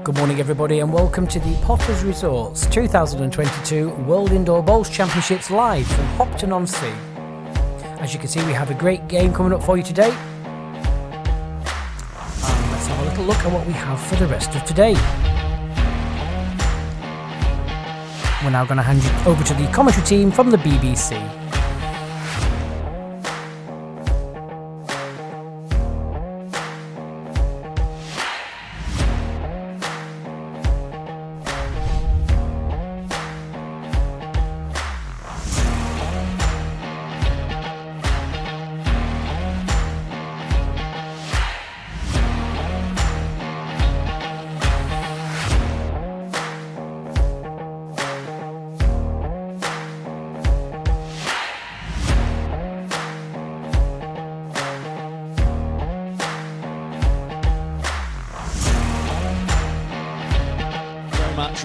Good morning everybody and welcome to the Potters Resorts 2022 World Indoor Bowls Championships live from Hopton-on-Sea. As you can see, we have a great game coming up for you today. Let's have a little look at what we have for the rest of today. We're now going to hand you over to the commentary team from the BBC.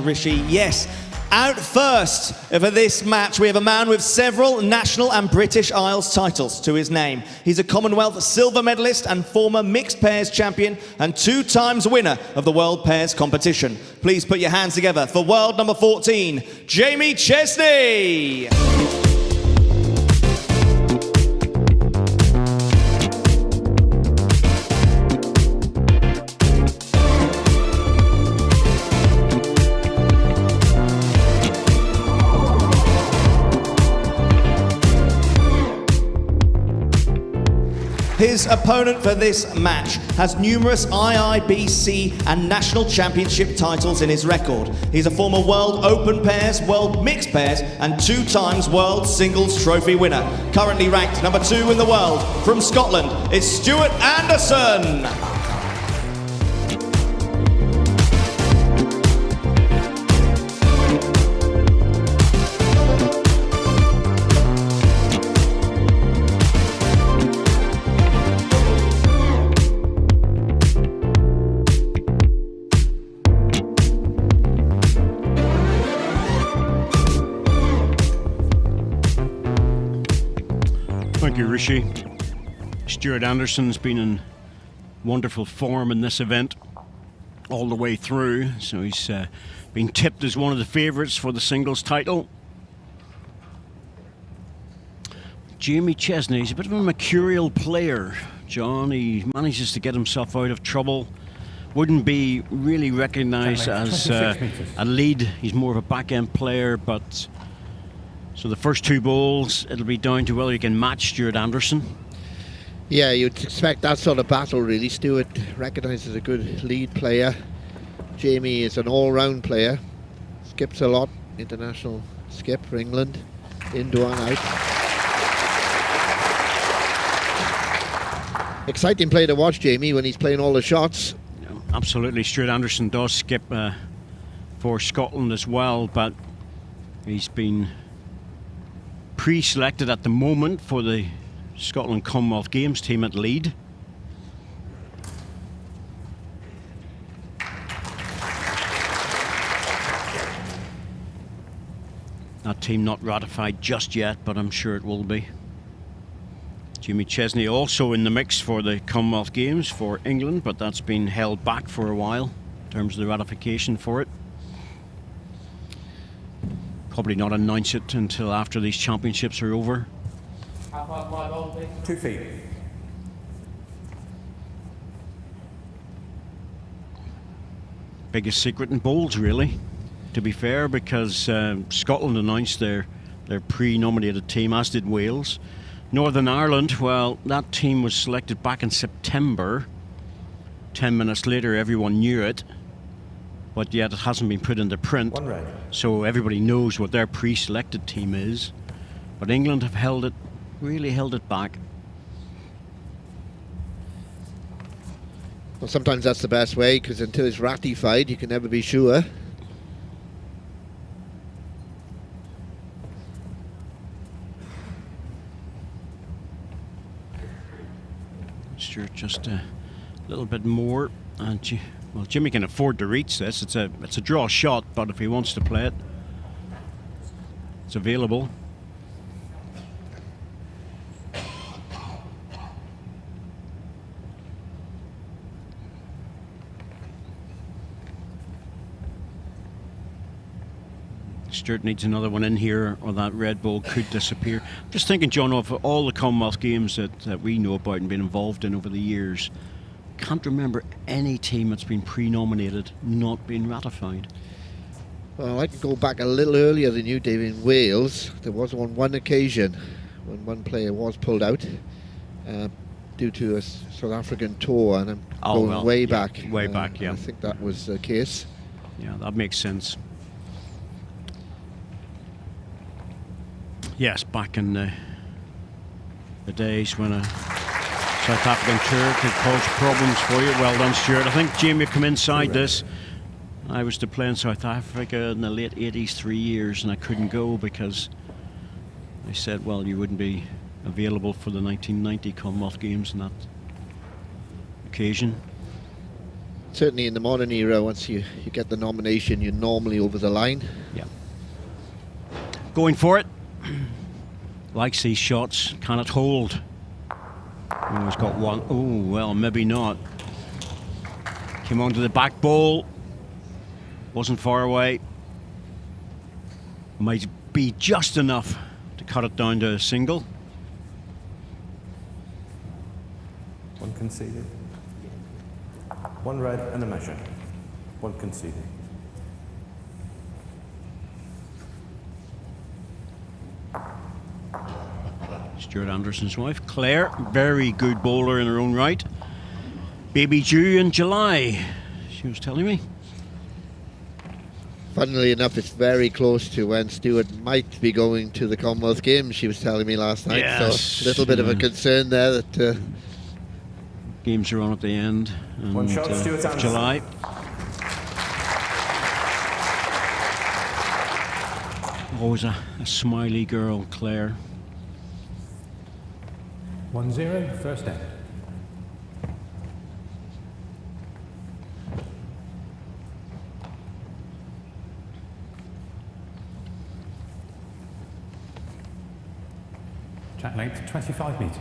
Rishi, yes. Out first for this match, we have a man with several national and British Isles titles to his name. He's a Commonwealth silver medalist and former mixed pairs champion and 2 times winner of the World Pairs competition. Please put your hands together for world number 14, Jamie Chestney. His opponent for this match has numerous IIBC and national championship titles in his record. He's a former World Open Pairs, World Mixed Pairs and 2 times World Singles Trophy winner. Currently ranked number 2 in the world. From Scotland, it's Stewart Anderson. Thank you, Rishi. Stewart Anderson's been in wonderful form in this event all the way through, so he's been tipped as one of the favourites for the singles title. Jamie Chestney, he's a bit of a mercurial player, John. He manages to get himself out of trouble. Wouldn't be really recognised as a lead. He's more of a back-end player, but so the first 2 bowls, it'll be down to whether you can match Stewart Anderson. Yeah, you'd expect that sort of battle, really. Stewart recognised as a good lead player. Jamie is an all-round player. Skips a lot, international skip for England, indoor and out. Exciting player to watch, Jamie, when he's playing all the shots. No, absolutely, Stewart Anderson does skip for Scotland as well, but he's been pre-selected at the moment for the Scotland Commonwealth Games team at lead. That team not ratified just yet, but I'm sure it will be. Jamie Chestney also in the mix for the Commonwealth Games for England, but that's been held back for a while in terms of the ratification for it. Probably not announce it until after these championships are over. 2 feet. Biggest secret in bowls, really, to be fair, because Scotland announced their pre-nominated team, as did Wales. Northern Ireland, well, that team was selected back in September. 10 minutes later, everyone knew it, but yet it hasn't been put into print. So everybody knows what their pre-selected team is. But England have really held it back. Well, sometimes that's the best way, because until it's ratified, you can never be sure. Sure, just a little bit more, and well, Jimmy can afford to reach this. It's a draw shot, but if he wants to play it, it's available. Stewart needs another one in here, or that red ball could disappear. Just thinking, John, of all the Commonwealth Games that we know about and been involved in over the years, can't remember any team that's been pre-nominated not being ratified. Well, I can go back a little earlier than you, Dave. In Wales, there was on one occasion when one player was pulled out due to a South African tour, and I'm going way back. Way back, yeah. I think that was the case. Yeah, that makes sense. Yes, back in the days when a South African tour could cause problems for you. Well done, Stewart. I think Jamie come inside this. I was to play in South Africa in the late 80s, 3 years, and I couldn't go because they said, well, you wouldn't be available for the 1990 Commonwealth Games on that occasion. Certainly in the modern era, once you get the nomination, you're normally over the line. Yeah. Going for it. Likes these shots. Can it hold? Oh, he's got one. Oh, well, maybe not. Came onto the back ball. Wasn't far away. Might be just enough to cut it down to a single. One conceded. One red and a measure. One conceded. Stuart Anderson's wife, Claire, very good bowler in her own right. Baby due in July, she was telling me. Funnily enough, it's very close to when Stewart might be going to the Commonwealth Games, she was telling me last night. Yes, so a little bit of a concern there that... Games are on at the end One shot, Stewart of July. Always a smiley girl, Claire. 1-0, first end. Track length 25 metres.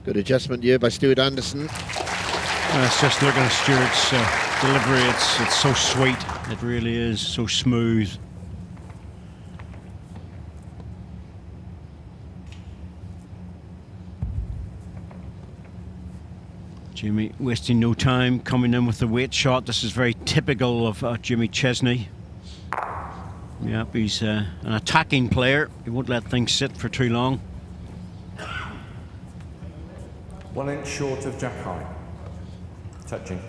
Good adjustment here by Stewart Anderson. It's just looking at Stewart's delivery, it's so sweet, it really is, so smooth. Jimmy wasting no time, coming in with the weight shot. This is very typical of Jimmy Chestney. Yep, he's an attacking player. He won't let things sit for too long. 1 inch short of Jack High. Touching.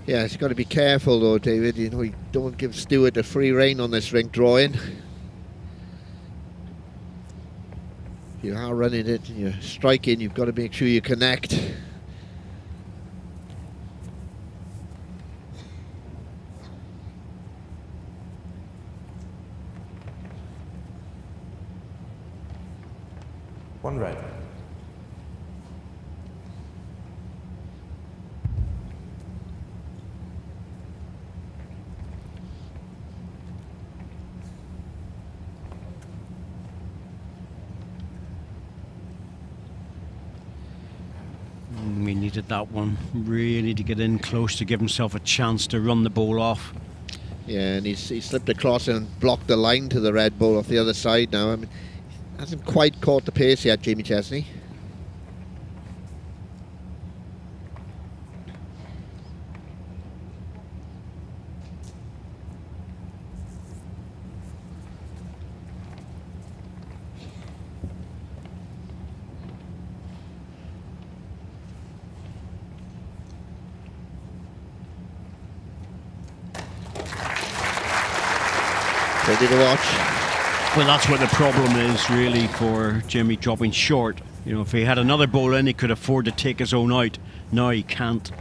Yeah, he's got to be careful though, David. You know, you don't give Stewart a free rein on this rink drawing. If you are running it and you're striking, you've got to make sure you connect. One red. We needed that one really to get in close to give himself a chance to run the ball off. Yeah, and he slipped across and blocked the line to the red ball off the other side now. I mean, hasn't quite caught the pace yet, Jamie Chestney. Ready to watch. Well, that's what the problem is, really, for Jimmy dropping short. You know, if he had another bowl in, he could afford to take his own out. Now he can't,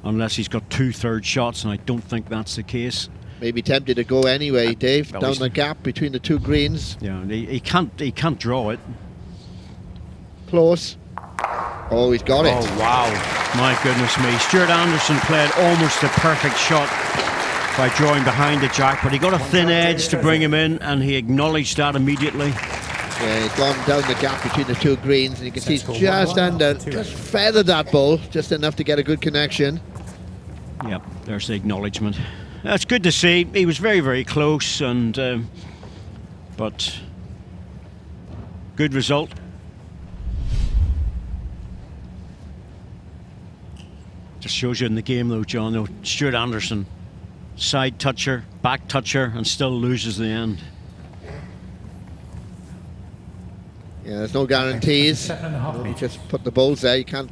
unless he's got 2/3 shots, and I don't think that's the case. Maybe tempted to go anyway, Dave, well, down the gap between the two greens. Yeah, he can't draw it. Close. Oh, he's got it. Oh, wow. My goodness me. Stewart Anderson played almost the perfect shot by drawing behind the jack, but he got a thin edge to bring him in, and he acknowledged that immediately. Yeah, he's gone down the gap between the two greens, and you can see he's just under, just feathered that ball, just enough to get a good connection. Yep, there's the acknowledgement. That's good to see. He was very, very close, and but good result. Just shows you in the game, though, John. Though Stewart Anderson, side toucher, back toucher, and still loses the end. Yeah, there's no guarantees. You just put the balls there. You can't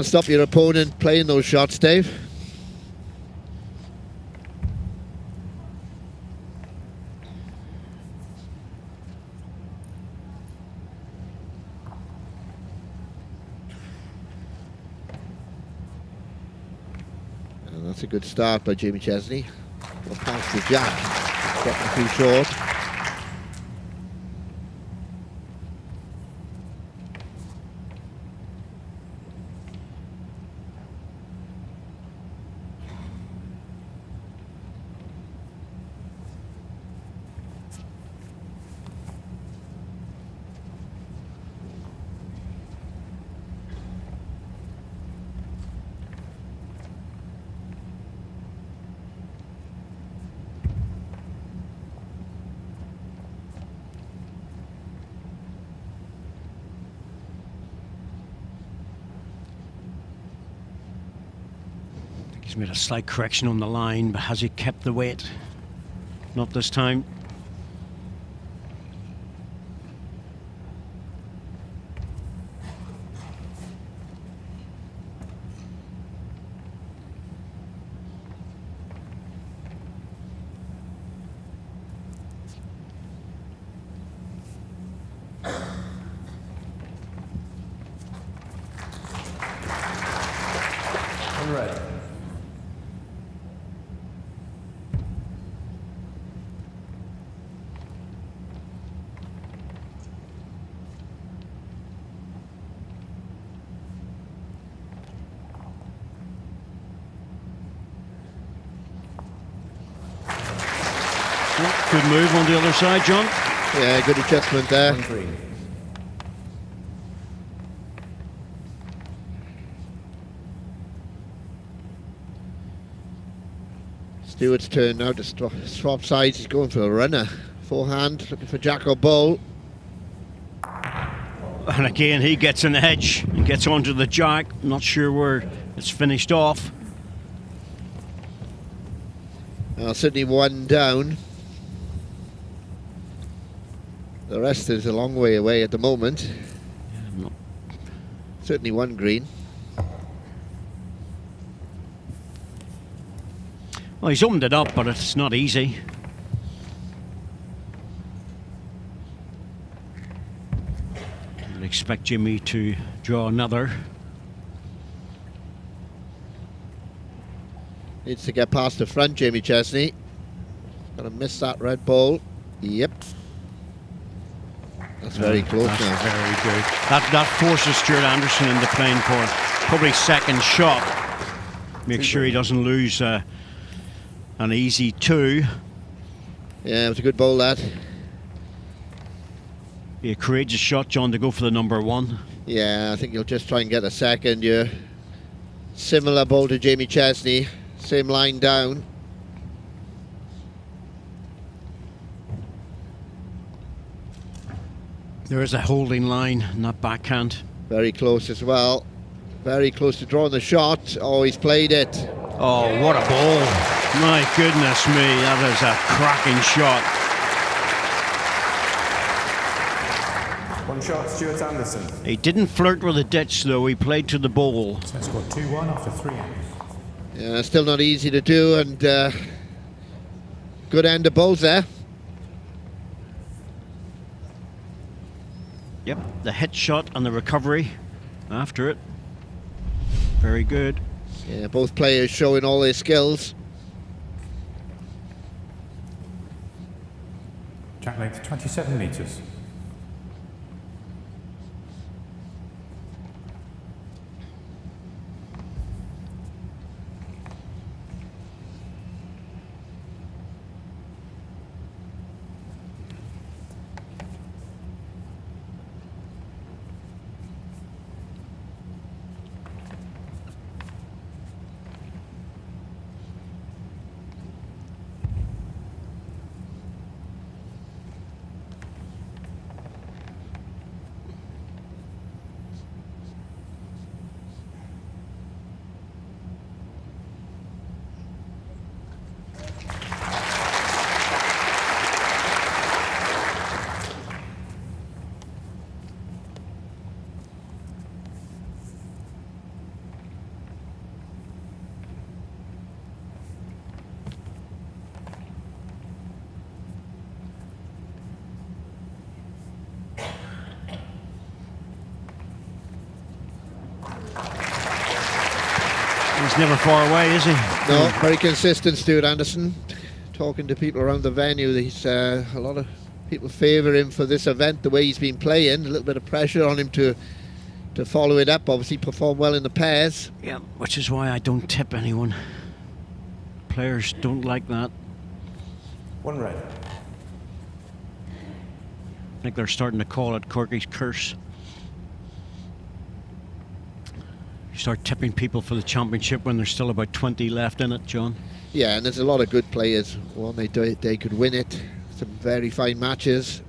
stop your opponent playing those shots, Dave. And that's a good start by Jamie Chestney. Well, past the jack, getting too short. He's made a slight correction on the line, but has he kept the weight? Not this time. Red. Good move on the other side, John. Yeah, good adjustment there. Green. Stewart's turn now to swap sides. He's going for a runner. Forehand, looking for jack or bowl. And again, he gets an edge. He gets onto the jack. Not sure where it's finished off. Certainly one down. The rest is a long way away at the moment. Certainly one green. Well, he's opened it up, but it's not easy. I'd expect Jimmy to draw another. Needs to get past the front, Jamie Chestney. Gonna miss that red ball. Yep. That's very close That's now. very good. That forces Stewart Anderson into playing for probably second shot. Make sure he doesn't lose an easy two. Yeah, it was a good ball, that. Be a courageous shot, John, to go for the number one. Yeah, I think you'll just try and get a second here. Similar ball to Jamie Chestney. Same line down. There is a holding line in that backhand. Very close as well. Very close to drawing the shot. Oh, he's played it. Oh, what a ball. My goodness me, that is a cracking shot. One shot, Stewart Anderson. He didn't flirt with the ditch, though. He played to the ball. So scored 2-1 after 3 ends. Yeah, still not easy to do, and Good end of bowls there. Yep, the hit shot and the recovery after it. Very good. Yeah, both players showing all their skills. Jack length 27 metres. He's never far away, is he? No, very consistent, Stewart Anderson. Talking to people around the venue, he's a lot of people favour him for this event, the way he's been playing. A little bit of pressure on him to follow it up, obviously perform well in the pairs. Yeah, which is why I don't tip anyone. Players don't like that. 1 red. I think they're starting to call it Corky's curse. You start tipping people for the championship when there's still about 20 left in it, John. Yeah, and there's a lot of good players. One, they could win it. Some very fine matches.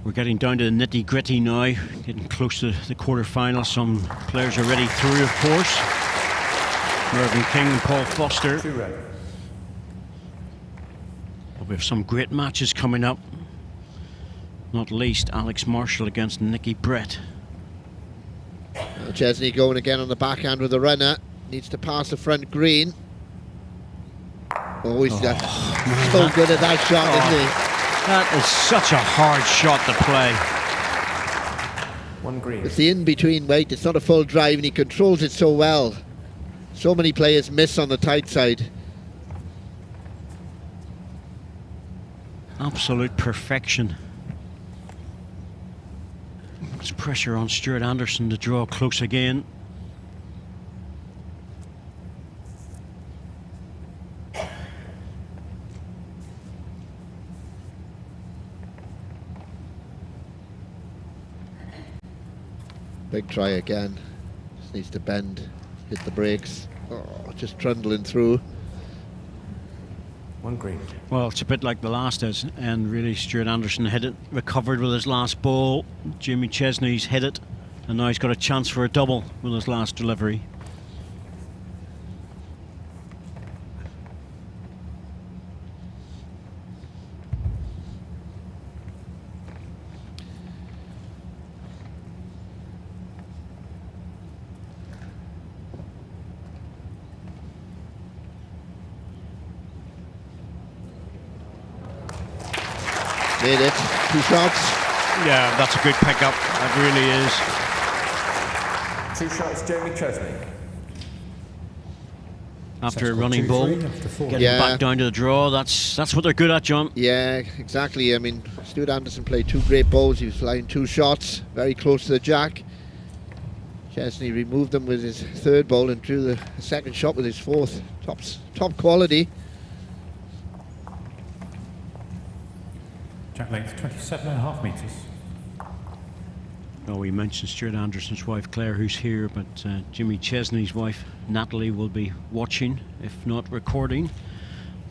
We're getting down to the nitty-gritty now, getting close to the quarter-final. Some players are already through, of course. Mervyn King and Paul Foster. 2 red. But we have some great matches coming up. Not least Alex Marshall against Nicky Brett. Chestney going again on the backhand with the runner. Needs to pass the front green. Oh, he's so good at that shot, isn't he? That is such a hard shot to play. 1 green. It's the in-between weight. It's not a full drive, and he controls it so well. So many players miss on the tight side. Absolute perfection. There's pressure on Stewart Anderson to draw close again. Big try again. Just needs to bend, hit the brakes. Oh, just trundling through. 1 green. Well, it's a bit like the last is, and really Stewart Anderson hit it, recovered with his last ball. Jamie Chesney's hit it, and now he's got a chance for a double with his last delivery. Made it. 2 shots. Yeah, that's a good pickup. That really is. 2 shots, Jamie Chesney. After a Sets running 2-3 ball, after 4. getting back down to the draw. That's what they're good at, John. Yeah, exactly. I mean, Stewart Anderson played 2 great bowls. He was flying 2 shots, very close to the jack. Chestney removed them with his 3rd bowl and drew the 2nd shot with his 4th. Top quality. Jack length 27.5 metres. Oh, we mentioned Stewart Anderson's wife Claire, who's here, but Jimmy Chesney's wife Natalie will be watching, if not recording.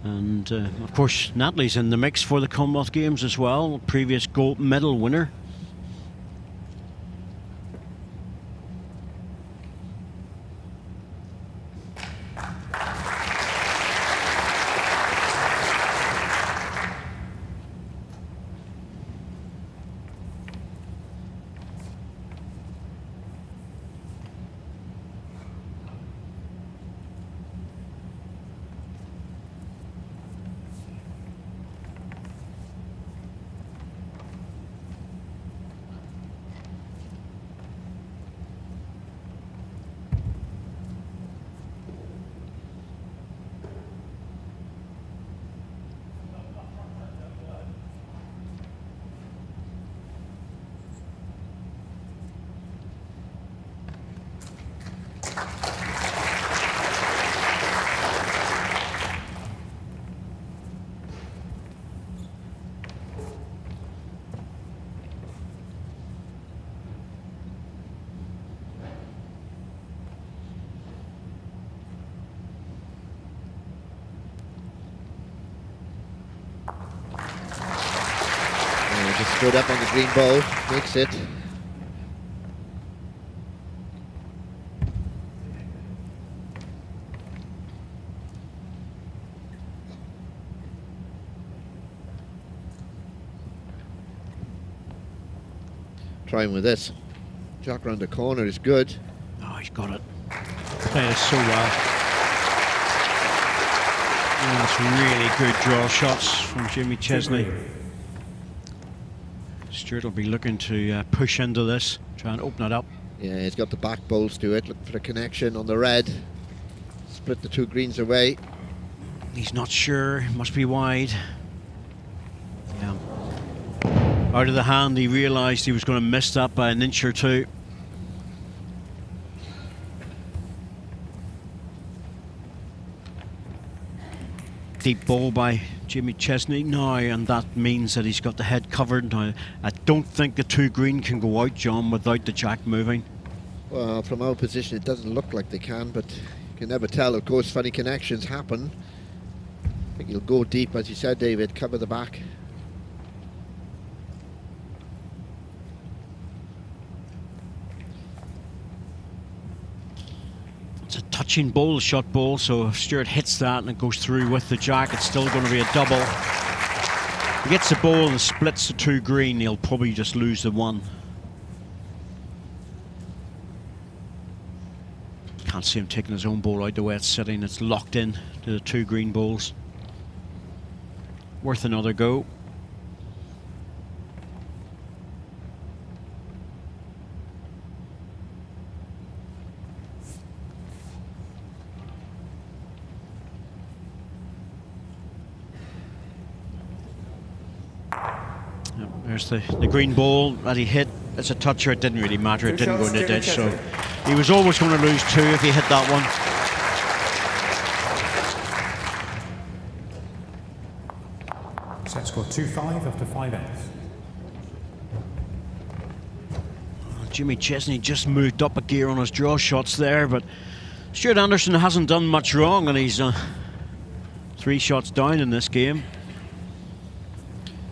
And of course, Natalie's in the mix for the Commonwealth Games as well, previous gold medal winner. Just stood up on the green ball, makes it. Trying with this. Jack round the corner is good. Oh, he's got it. Played it so well. And that's really good draw shots from Jimmy Chestney. Stewart will be looking to push into this, try and open it up. Yeah, he's got the back bowls to it, looking for the connection on the red. Split the two greens away. He's not sure, must be wide. Yeah. Out of the hand, he realised he was going to miss that by an inch or two. Deep ball by Jimmy Chestney now, and that means that he's got the head covered now. I don't think the two green can go out, John, without the jack moving. Well, from our position it doesn't look like they can, but you can never tell. Of course, funny connections happen. I think he'll go deep, as you said, David, cover the back. It's a touching ball, shot ball, so if Stewart hits that and it goes through with the jack, it's still going to be a double. If he gets the ball and splits the two green, he'll probably just lose the one. Can't see him taking his own ball out the way it's sitting. It's locked in to the two green balls. Worth another go. There's the green ball that he hit. It's a toucher. It didn't really matter. It didn't go in the ditch, so he was always going to lose two if he hit that one. Set score 2-5 after 5 ends. Jimmy Chestney just moved up a gear on his draw shots there, but Stuart Anderson hasn't done much wrong, and he's 3 shots down in this game.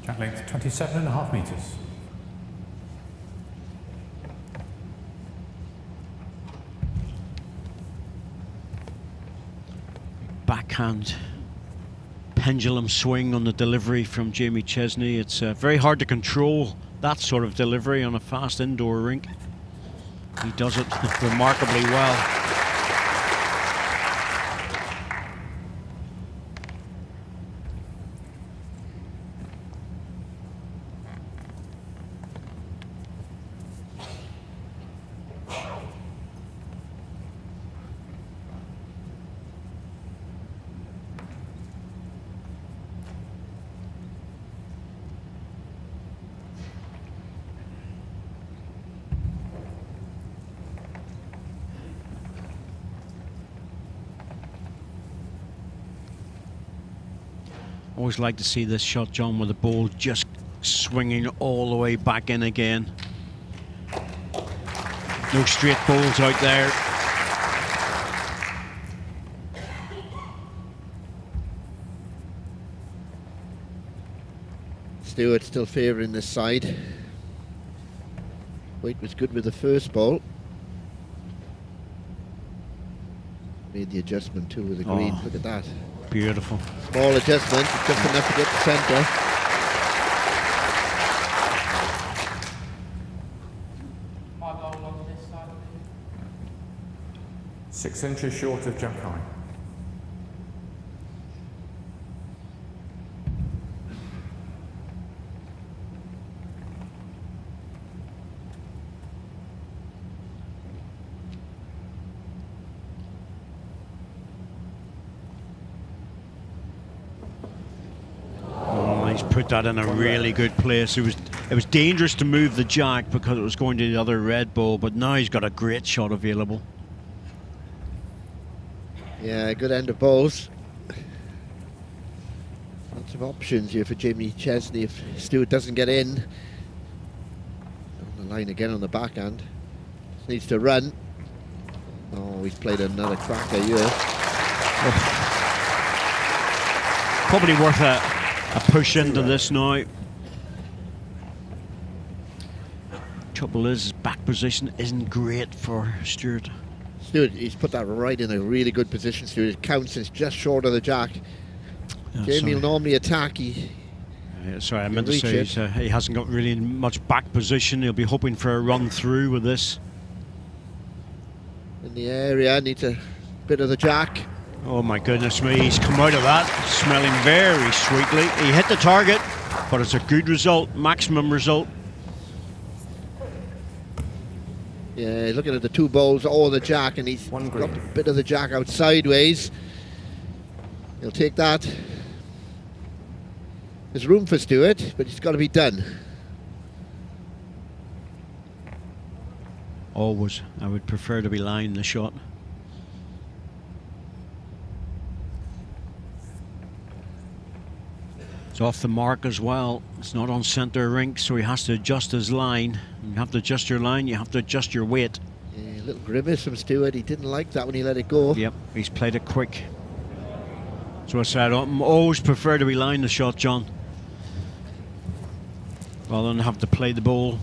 Jack length 27.5 metres. Backhand pendulum swing on the delivery from Jamie Chestney. It's very hard to control that sort of delivery on a fast indoor rink. He does it remarkably well. Always like to see this shot, John, with the ball just swinging all the way back in again. No straight balls out there. Stewart still favouring this side. White was good with the first ball. Made the adjustment too with the green. Look at that. Beautiful. Small adjustment, just enough to get the centre. On this side. 6 inches short of Jack high. Put that in a really good place. It was dangerous to move the jack because it was going to the other red ball, but now he's got a great shot available. Yeah, good end of balls. Lots of options here for Jimmy Chestney if Stewart doesn't get in. On the line again on the backhand. Just needs to run. Oh, he's played another cracker here. Probably worth a push into this now. Trouble is, his back position isn't great for Stewart. Stewart, he's put that right in a really good position, Stewart. It counts, it's just short of the jack. Jamie will normally attack. Sorry, I meant to say he hasn't got really much back position. He'll be hoping for a run through with this. In the area, needs a bit of the jack. Oh my goodness me, he's come out of that smelling very sweetly. He hit the target, but it's a good result, maximum result. Yeah, looking at the two bowls or the jack, and he's got a bit of the jack out sideways. He'll take that. There's room for Stewart, but it's got to be done. Always, I would prefer to be lying the shot. It's off the mark as well. It's not on centre rink, so he has to adjust his line. You have to adjust your line, you have to adjust your weight. Yeah, a little grimace from Stewart. He didn't like that when he let it go. Yep, he's played it quick. So I said, I always prefer to be lying the shot, John, rather than have to play the ball.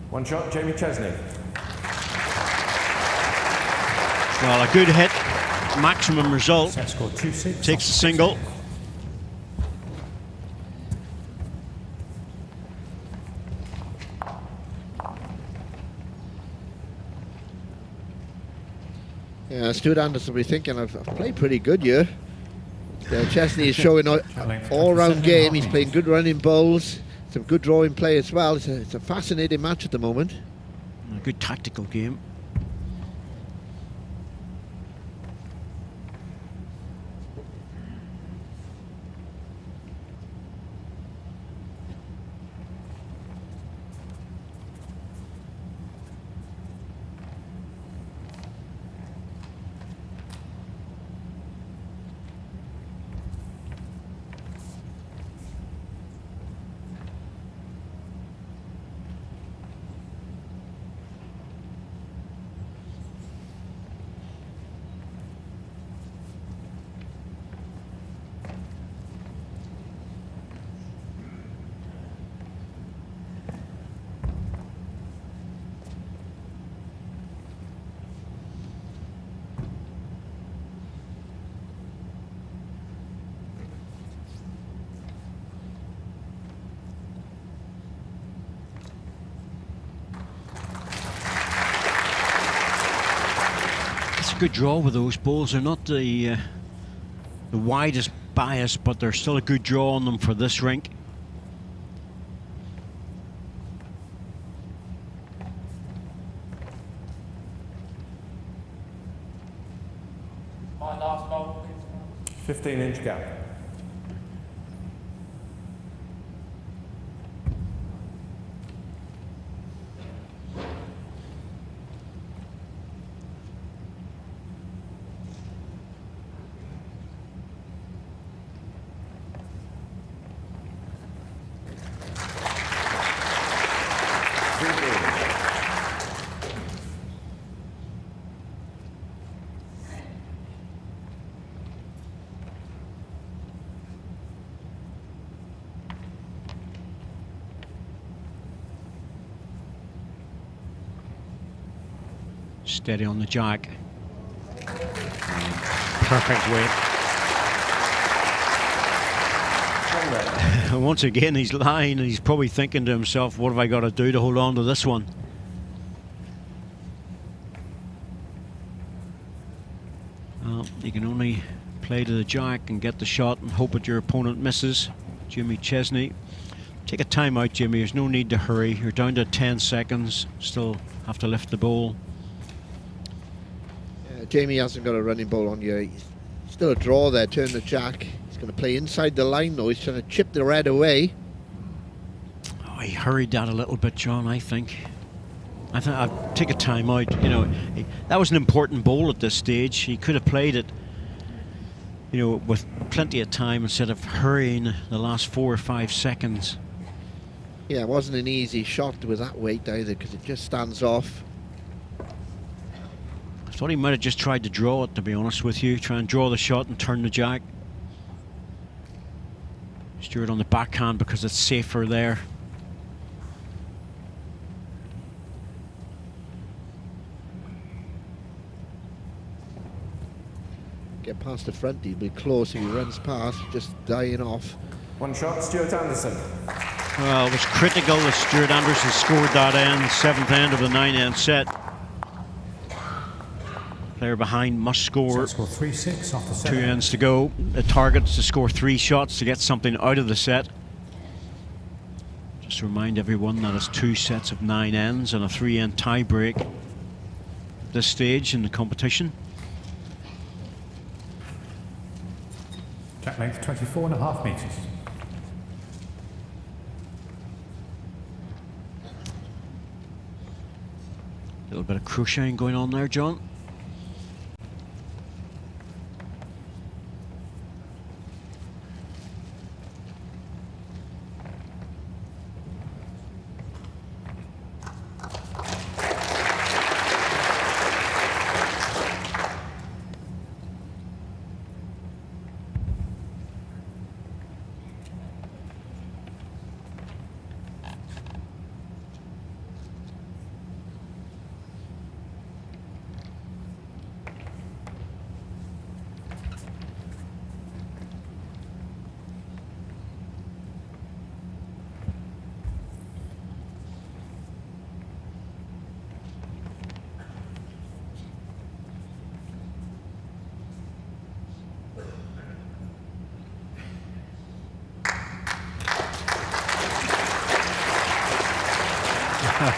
One shot, Jamie Chestney. Well, a good hit, maximum result. Set score 2-6. Takes a single. Yeah, Stuart Anderson will be thinking, I've played pretty good here. Chestney is showing all-round game. He's playing good running bowls, some good drawing play as well. It's a fascinating match at the moment. A good tactical game. Good draw with those balls. They're not the widest bias, but they're still a good draw on them for this rink. My last ball. 15-inch gap. Steady on the jack. Perfect weight. Once again, he's lying and he's probably thinking to himself, what have I got to do to hold on to this one? Well, you can only play to the jack and get the shot and hope that your opponent misses. Jimmy Chestney. Take a time out, Jimmy. There's no need to hurry. You're down to 10 seconds. Still have to lift the ball. Jamie hasn't got a running ball on you. He's still a draw there, turn the jack. He's going to play inside the line though. He's trying to chip the red away. Oh, he hurried that a little bit, John, I think. I'd take a time out. You know, that was an important ball at this stage. He could have played it, you know, with plenty of time instead of hurrying the last 4 or 5 seconds. Yeah, it wasn't an easy shot with that weight either, because it just stands off. I thought he might have just tried to draw it, to be honest with you. Try and draw the shot and turn the jack. Stewart on the backhand because it's safer there. Get past the front, he'll be close if he runs past, just dying off. One shot, Stewart Anderson. Well, it was critical that Stewart Anderson scored that end, 7th end of the 9-end set. Player behind must score. Score 3-6 off the set. 2 ends to go. The target's to score 3 shots to get something out of the set. Just to remind everyone that it's 2 sets of 9 ends and a 3-end tie break at this stage in the competition. Jack length 24.5 metres. A little bit of crocheting going on there, John.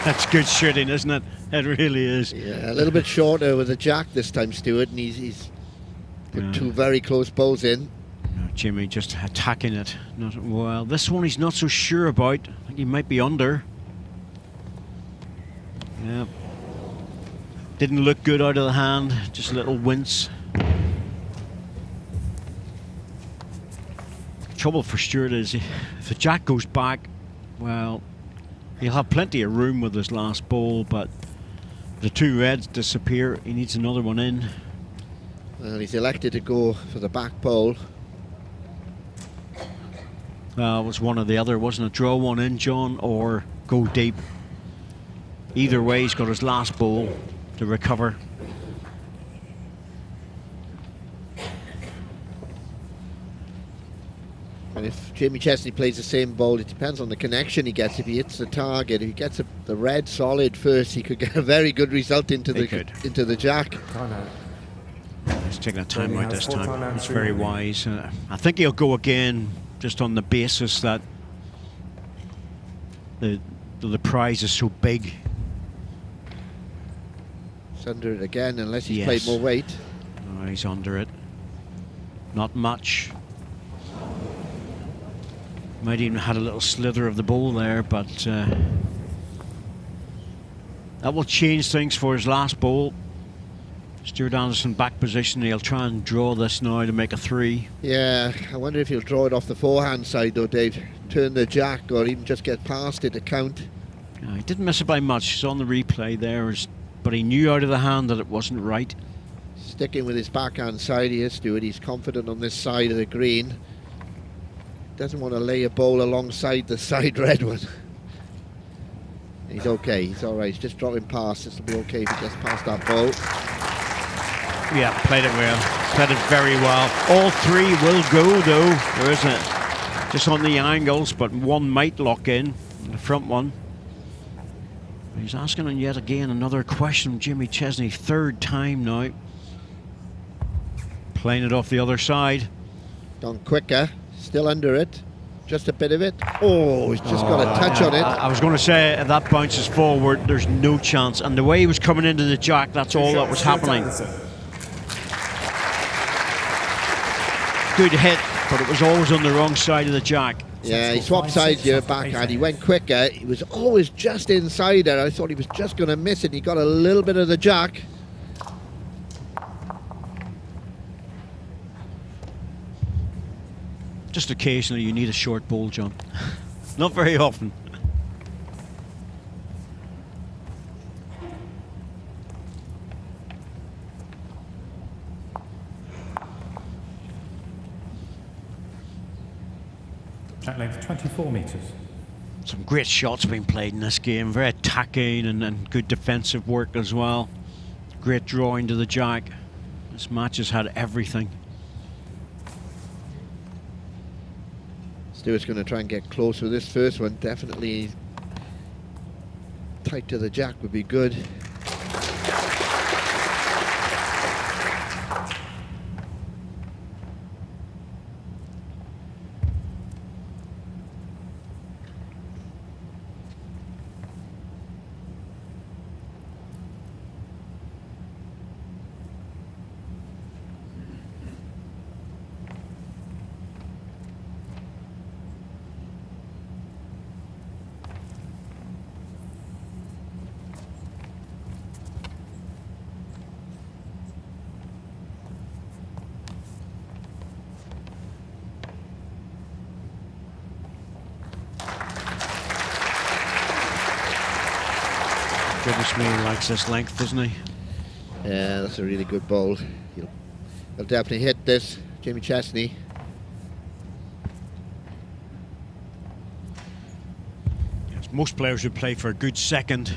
That's good shooting, isn't it? It really is. Yeah, a little bit shorter with the jack this time, Stewart, and he's put 2 very close balls in. Jimmy just attacking it. Well, this one he's not so sure about. I think he might be under. Yeah. Didn't look good out of the hand, just a little wince. Trouble for Stewart is if the jack goes back, well, he'll have plenty of room with his last ball, but the 2 reds disappear. He needs another one in. Well, he's elected to go for the back pole. It was one or the other, wasn't it? Draw one in, John, or go deep. Either way, he's got his last ball to recover. And if Jamie Chestney plays the same ball, it depends on the connection he gets. If he hits the target, if he gets the red solid first, he could get a very good result into the jack. He's taking a time out this time. It's very wise. I think he'll go again just on the basis that the prize is so big. He's under it again unless he's played more weight. Oh, he's under it. Not much. Might even had a little slither of the ball there, but that will change things for his last ball. Stewart Anderson back position. He'll try and draw this now to make a 3. Yeah, I wonder if he'll draw it off the forehand side though, Dave. Turn the jack or even just get past it to count. He didn't miss it by much. He's on the replay there, but he knew out of the hand that it wasn't right. Sticking with his backhand side here, Stewart. He's confident on this side of the green. Doesn't want to lay a ball alongside the side red one. He's okay, he's alright, he's just dropping past. This will be okay if he gets past that ball. Yeah, played it well, played it very well. All 3 will go though, there isn't. Just on the angles, but one might lock in, the front one. He's asking him yet again another question, Jimmy Chestney, 3rd time now. Playing it off the other side. Gone quicker. Still under it, just a bit of it. Oh, he's just got a touch on it. I was going to say, if that bounces forward, there's no chance. And the way he was coming into the jack, that's all that was happening. Good hit, but it was always on the wrong side of the jack. Yeah, he swapped sides here, backhand. He went quicker. He was always just inside there. I thought he was just going to miss it. He got a little bit of the jack. Just occasionally you need a short ball, John. Not very often. Track length 24 metres. Some great shots being played in this game. Very attacking and good defensive work as well. Great drawing to the jack. This match has had everything. Stewart's going to try and get close with this first one. Definitely tight to the jack would be good. Goodness me, he likes this length, doesn't he? Yeah, that's a really good bowl. He'll definitely hit this, Jamie Chestney. Yes, most players would play for a good second.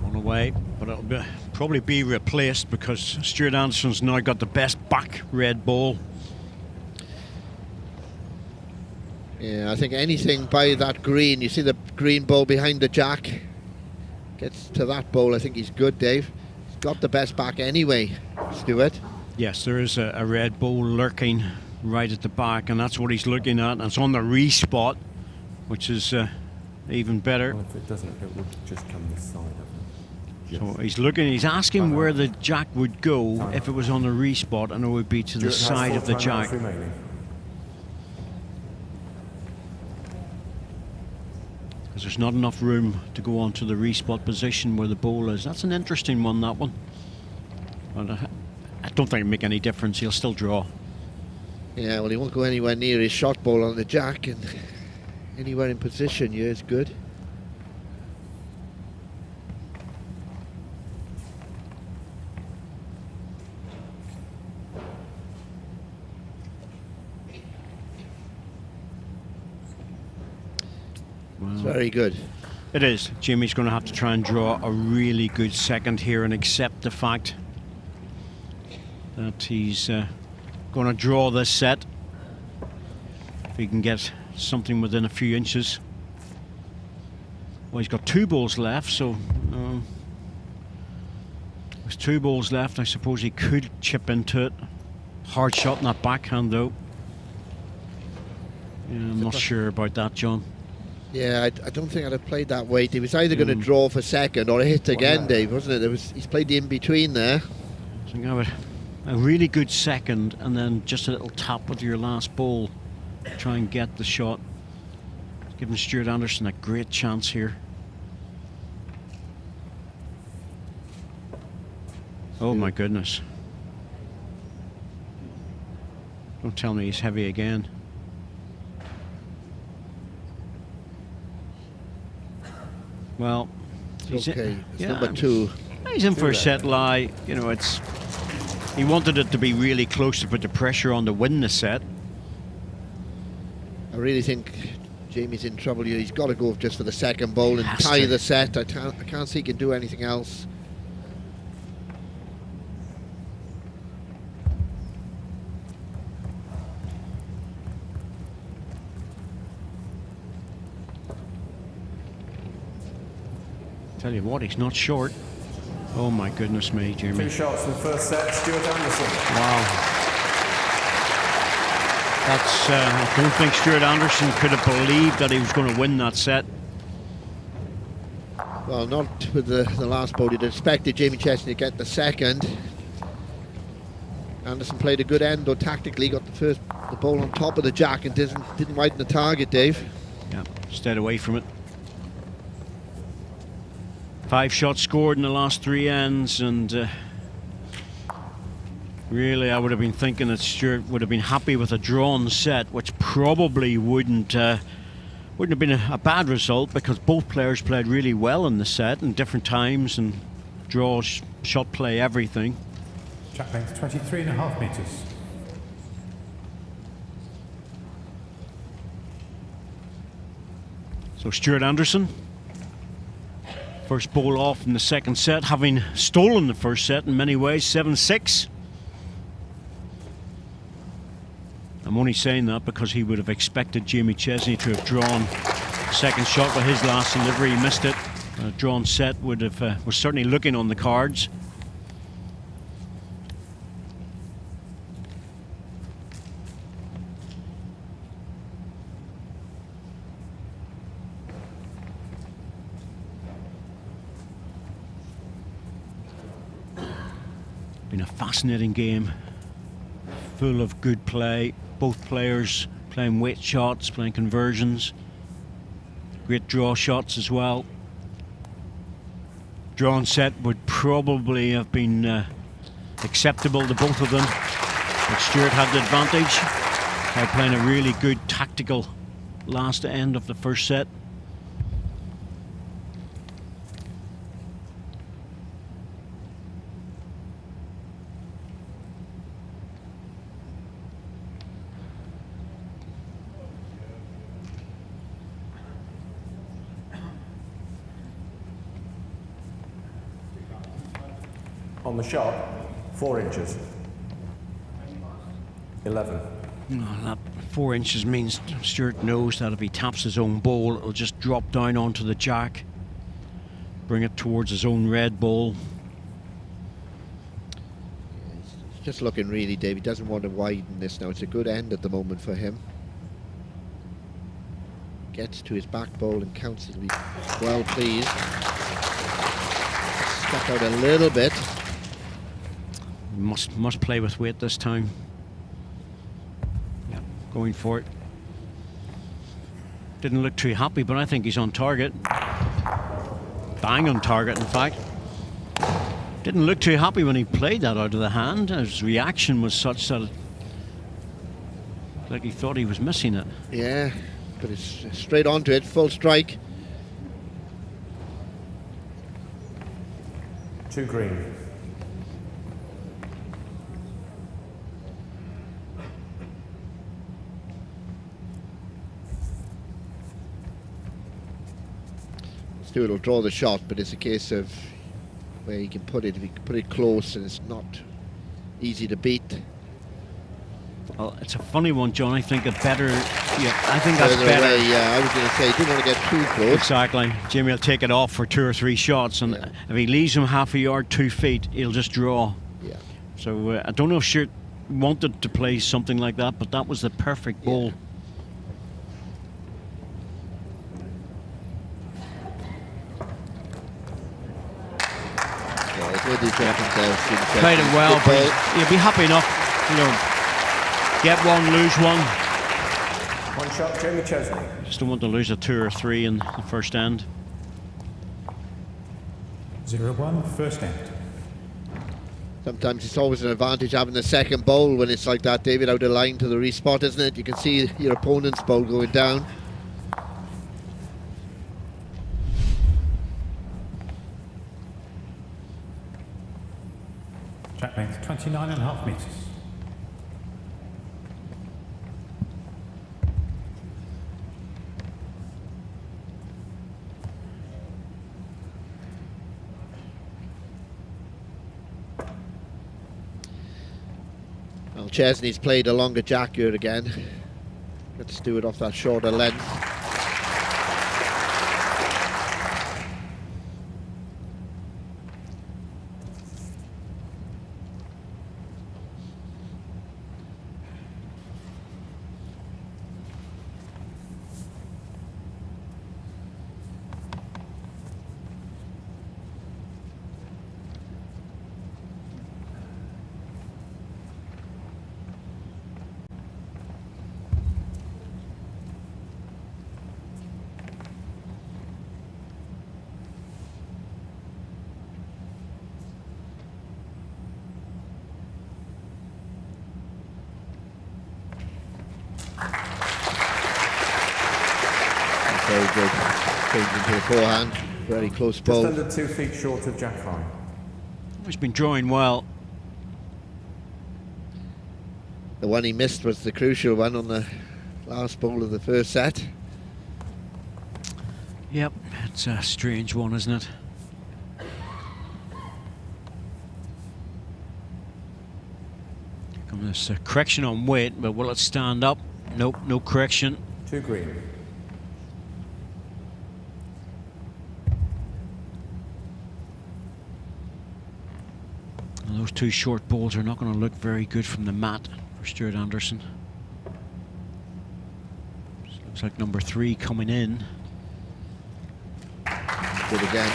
One away, but it'll probably be replaced because Stewart Anderson's now got the best back red ball. Yeah, I think anything by that green, you see the green bowl behind the jack, gets to that bowl, I think he's good, Dave. He's got the best back anyway, Stewart. Yes, there is a red bowl lurking right at the back, and that's what he's looking at, and it's on the re-spot, which is even better. Well, if it doesn't, it would just come this side. Yes. So he's asking where the jack would go if it was on the re-spot, and it would be to the side of the jack. Because there's not enough room to go on to the re-spot position where the bowl is. That's an interesting one, that one. But I don't think it'll make any difference. He'll still draw. Yeah, well, he won't go anywhere near his shot ball on the jack, and anywhere in position, yeah, is good. It's very good. It is. Jimmy's going to have to try and draw a really good second here and accept the fact that he's going to draw this set. If he can get something within a few inches. Well, he's got 2 balls left, so there's 2 balls left. I suppose he could chip into it. Hard shot in that backhand, though. Yeah, I'm not sure about that, John. Yeah, I don't think I'd have played that weight. He was either going to draw for second or hit again, Dave, wasn't it? He's played the in-between there. I think I would a really good second and then just a little tap with your last ball. Try and get the shot. Giving Stewart Anderson a great chance here. Oh my goodness. Don't tell me he's heavy again. Well, he's okay. It's number 2. He's in for a set lie. You know, he wanted it to be really close to put the pressure on to win the set. I really think Jamie's in trouble here. He's got to go just for the second bowl and tie the set. I can't see he can do anything else. Tell you what, he's not short. Oh my goodness me, Jamie. 2 shots in the first set, Stewart Anderson. Wow. That's, I don't think Stewart Anderson could have believed that he was going to win that set. Well, not with the last bowl. You'd expected Jamie Chestney to get the second. Anderson played a good end, though tactically got the ball on top of the jack and didn't widen the target, Dave. Yeah, stayed away from it. 5 shots scored in the last 3 ends, and really I would have been thinking that Stewart would have been happy with a drawn set, which probably wouldn't have been a bad result because both players played really well in the set in different times and draws, shot play, everything. Track length 23.5 metres. So Stewart Anderson, first ball off in the second set, having stolen the first set in many ways, 7-6. I'm only saying that because he would have expected Jamie Chestney to have drawn second shot with his last delivery. He missed it. A drawn set would have was certainly looking on the cards. Been a fascinating game, full of good play. Both players playing weight shots, playing conversions, great draw shots as well. Drawn set would probably have been acceptable to both of them, but Stewart had the advantage by playing a really good tactical last end of the first set. On the shot, 4 inches. 11. That 4 inches means Stewart knows that if he taps his own ball, it'll just drop down onto the jack, bring it towards his own red ball. He's just looking really, Dave. He doesn't want to widen this now. It's a good end at the moment for him. Gets to his back ball and counts. He'll be well pleased. Stuck out a little bit. Must play with weight this time. Yeah, going for it. Didn't look too happy, but I think he's on target. Bang on target, in fact. Didn't look too happy when he played that out of the hand. His reaction was such that like he thought he was missing it. Yeah, but it's straight onto it, full strike. 2 green. Stewart will draw the shot, but it's a case of where he can put it. If he can put it close, and it's not easy to beat. Well, it's a funny one, John. I think a better. Yeah, I think that's Further better. away, yeah, I was going to say, he didn't want to get too close. Exactly. Jamie will take it off for 2 or 3 shots, and Yeah. if he leaves him half a yard, 2 feet, he'll just draw. Yeah. So I don't know if Stewart wanted to play something like that, but that was the perfect ball. Played it well, but he'll be happy enough, you know, get one, lose one. 1 shot, Jamie Chestney. Just don't want to lose a 2 or 3 in the first end. 0-1, first end. Sometimes it's always an advantage having the second bowl when it's like that, David, out of line to the respot, isn't it? You can see your opponent's bowl going down. Track length 29.5 metres. Well, Chesney's played a longer jack here again. Let's do it off that shorter length. Very good. Change into the forehand. Very close Just ball. under 2 feet short of jack high. He's been drawing well. The one he missed was the crucial one on the last ball of the first set. Yep, it's a strange one, isn't it? Here comes this correction on weight, but will it stand up? Nope, no correction. 2 green. And those 2 short balls are not going to look very good from the mat for Stewart Anderson. Looks like number 3 coming in. Good again.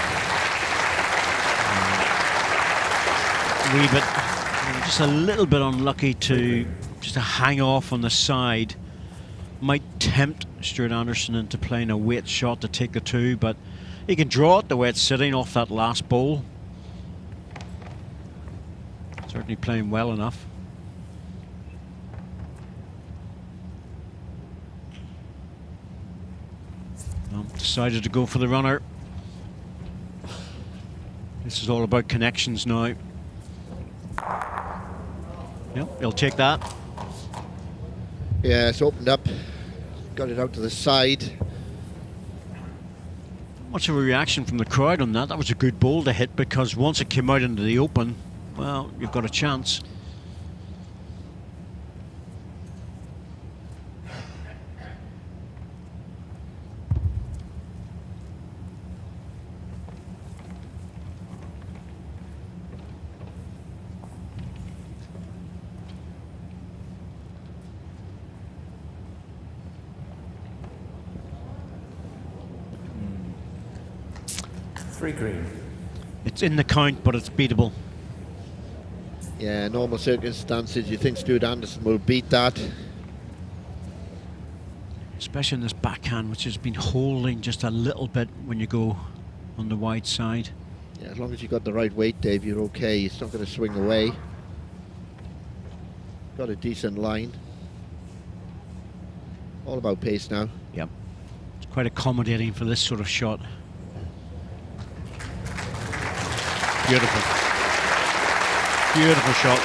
Wee bit, just a little bit unlucky to just to hang off on the side. Might tempt Stewart Anderson into playing a weight shot to take the 2, but he can draw it the way it's sitting off that last bowl. Certainly playing well enough. Decided to go for the runner. This is all about connections now. Yep, he'll take that. Yeah, it's opened up. Got it out to the side. Much of a reaction from the crowd on that. That was a good ball to hit, because once it came out into the open, well, you've got a chance. Three green. It's in the count, but it's beatable. Yeah, normal circumstances, you think Stewart Anderson will beat that. Especially in this backhand, which has been holding just a little bit when you go on the wide side. Yeah, as long as you got the right weight, Dave, you're okay. It's not going to swing away. Got a decent line. All about pace now. Yep. It's quite accommodating for this sort of shot. Beautiful. Beautiful shot.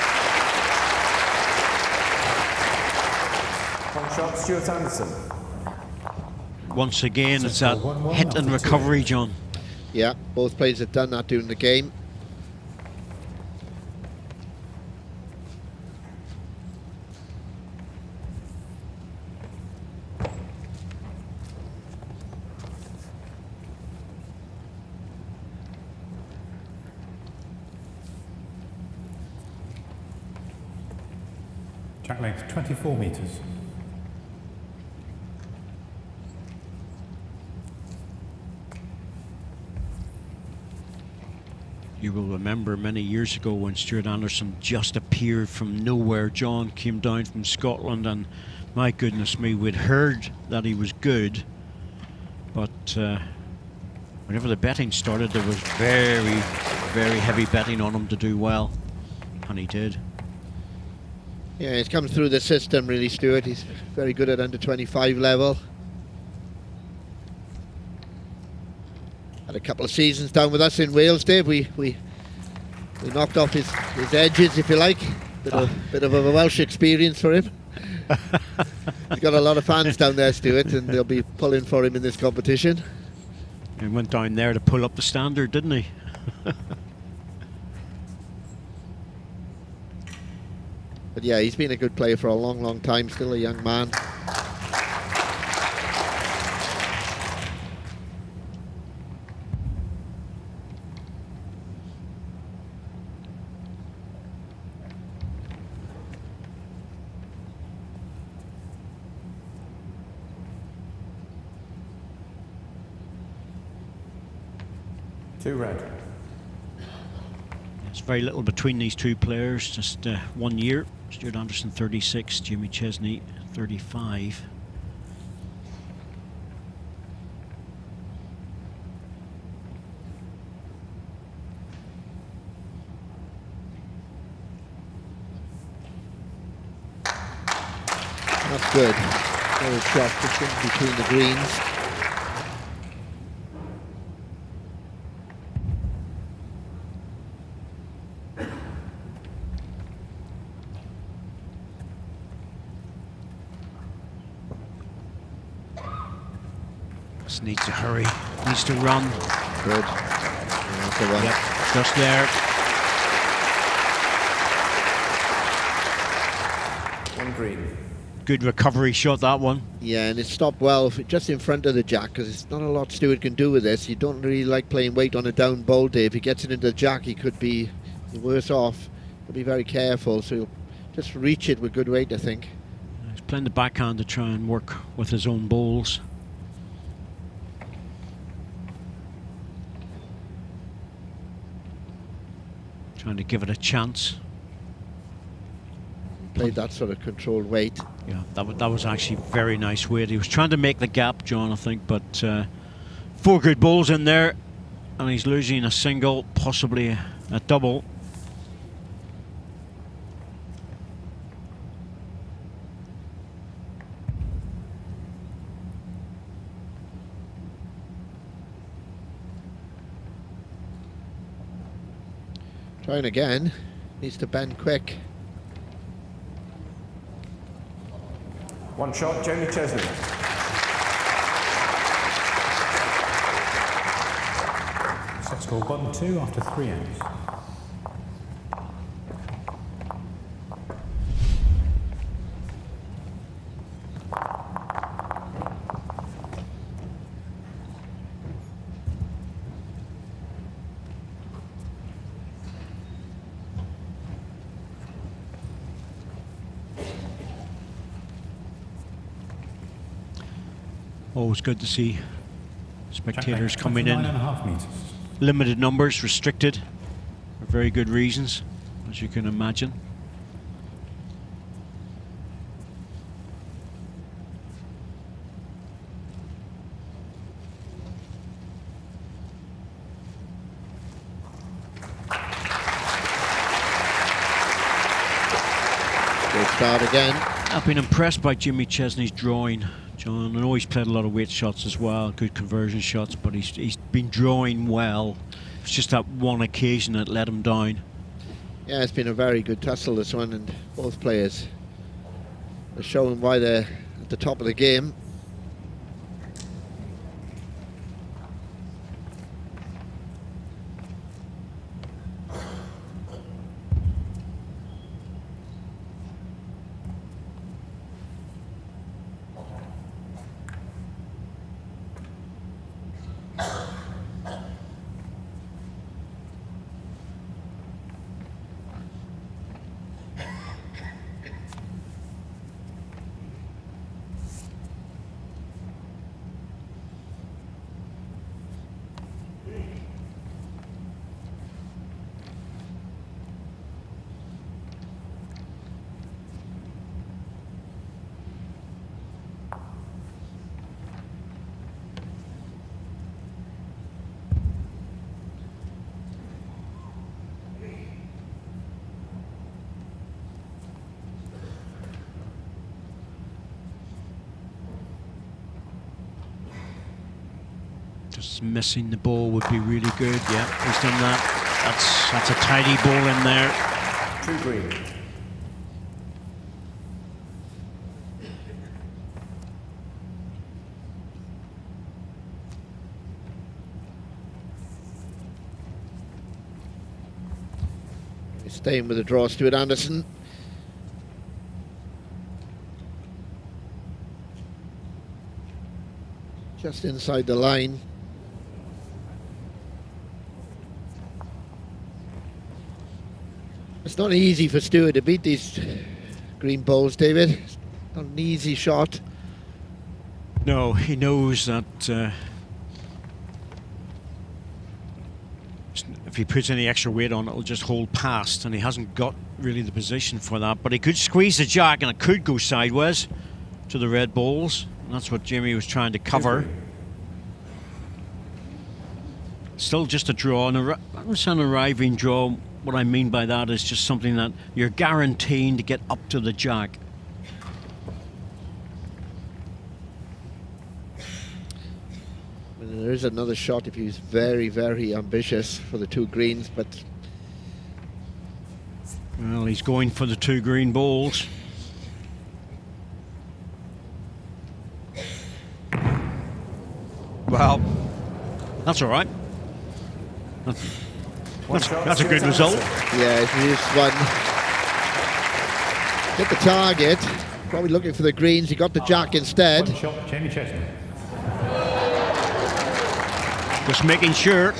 One shot, Stewart Anderson. Once again, it's that hit and recovery, John. Yeah, both players have done that during the game. Track length 24 metres. You will remember many years ago when Stewart Anderson just appeared from nowhere. John came down from Scotland, and my goodness me, we'd heard that he was good, but whenever the betting started, there was very, very heavy betting on him to do well, and he did. Yeah, he's come through the system really, Stewart. He's very good at under 25 level. Had a couple of seasons down with us in Wales, Dave. We knocked off his edges, if you like. Bit of a Welsh experience for him. He's got a lot of fans down there, Stewart, and they'll be pulling for him in this competition. He went down there to pull up the standard, didn't he? But yeah, he's been a good player for a long, long time, still a young man. Two red. There's very little between these two players, just 1 year. Stewart Anderson 36, Jimmy Chestney 35. That's good. Little shot just in between the greens. Just needs to hurry, needs to run. Good. That's the one. Yep, just there. One green. Good recovery shot, that one. Yeah, and it stopped well just in front of the jack, because it's not a lot Stewart can do with this. You don't really like playing weight on a down bowl day. If he gets it into the jack, he could be worse off. He'll be very careful, so he'll just reach it with good weight, I think. He's playing the backhand to try and work with his own bowls. Trying to give it a chance. Played that sort of controlled weight. Yeah, that was actually very nice weight. He was trying to make the gap, John, I think, but 4 good balls in there, and he's losing a single, possibly a double. Trying again. Needs to bend quick. One shot, Jamie Chestney. Set score 1-2 after 3 ends. Always good to see spectators Jack coming in. 29.5 meters. Limited numbers, restricted, for very good reasons, as you can imagine. Good start again. I've been impressed by Jimmy Chesney's drawing, John. I know he's played a lot of weight shots as well, good conversion shots, but he's been drawing well. It's just that one occasion that let him down. Yeah, it's been a very good tussle, this one, and both players are showing why they're at the top of the game. Just missing the ball would be really good. Yeah, he's done that. That's a tidy ball in there. 2 green. He's staying with the draw, Stewart Anderson. Just inside the line. It's not easy for Stewart to beat these green balls, David. It's not an easy shot. No, he knows that if he puts any extra weight on, it'll just hold past, and he hasn't got really the position for that. But he could squeeze the jack, and it could go sideways to the red balls. And that's what Jimmy was trying to cover. Still just a draw, and it's an arriving draw. What I mean by that is just something that you're guaranteeing to get up to the jack. And there is another shot if he's very, very ambitious for the 2 greens, but... Well, he's going for the 2 green balls. That's all right. That's a good result. Yeah, he's one. Hit the target. Probably looking for the greens. He got the jack instead. One shot, Jamie Chestney. Just making sure.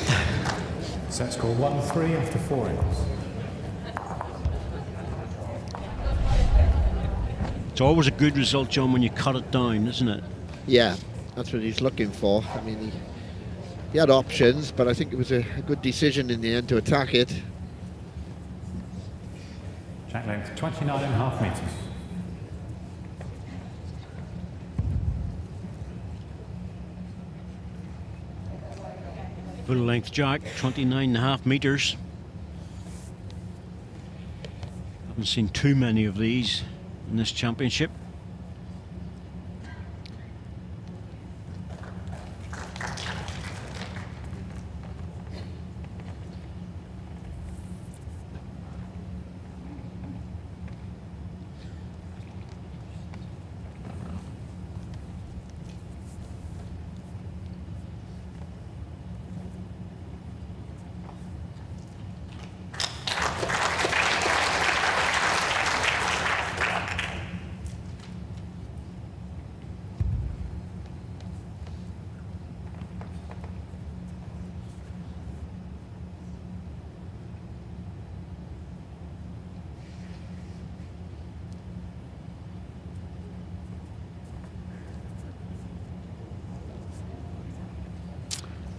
Set score 1-3 after 4 ends. It's always a good result, John, when you cut it down, isn't it? Yeah, that's what he's looking for. I mean, he had options, but I think it was a good decision in the end to attack it. Jack length 29.5 metres. Full length jack, 29.5 metres. Haven't seen too many of these in this championship.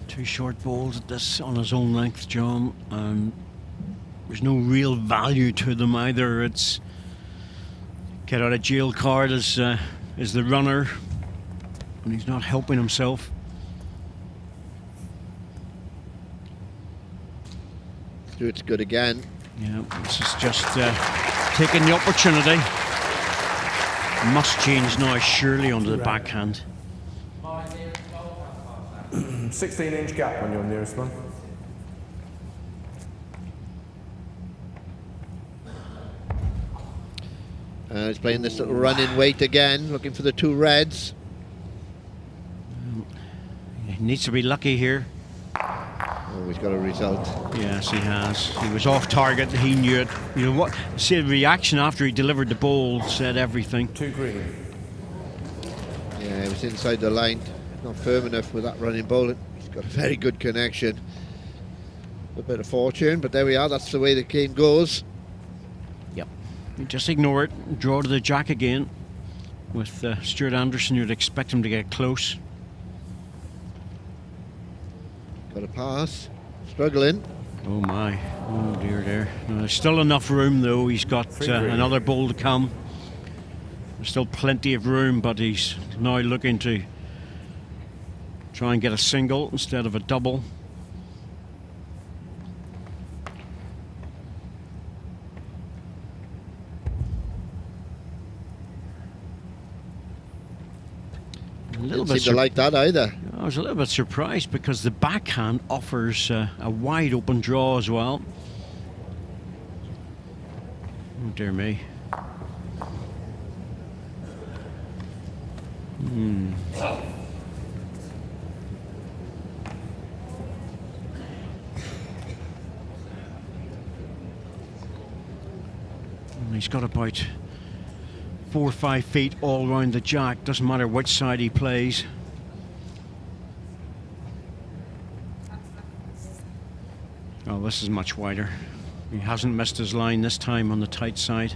Two short balls at this on his own length, John, and there's no real value to them either. It's get out of jail card as the runner, and he's not helping himself. Stewart's good again. Yeah, this is just taking the opportunity. Must change now, surely, onto the backhand. 16-inch gap on your nearest one. He's playing this little run-in weight again, looking for the two reds. He needs to be lucky here. Oh, he's got a result. Yes, he has. He was off target. He knew it. You know what? See, the reaction after he delivered the ball said everything. 2 green. Yeah, he was inside the line. Not firm enough with that running ball. He's got a very good connection. A bit of fortune, but there we are. That's the way the game goes. Yep. You just ignore it. Draw to the jack again. With Stewart Anderson, you'd expect him to get close. Got a pass. Struggling. Oh my. Oh dear, dear. No, there's still enough room though. He's got another ball to come. There's still plenty of room, but he's now looking to try and get a single instead of a double. Didn't seem to like that either. I was a little bit surprised because the backhand offers a wide open draw as well. Oh dear me. He's got about 4 or 5 feet all round the jack. Doesn't matter which side he plays. Oh, this is much wider. He hasn't missed his line this time on the tight side.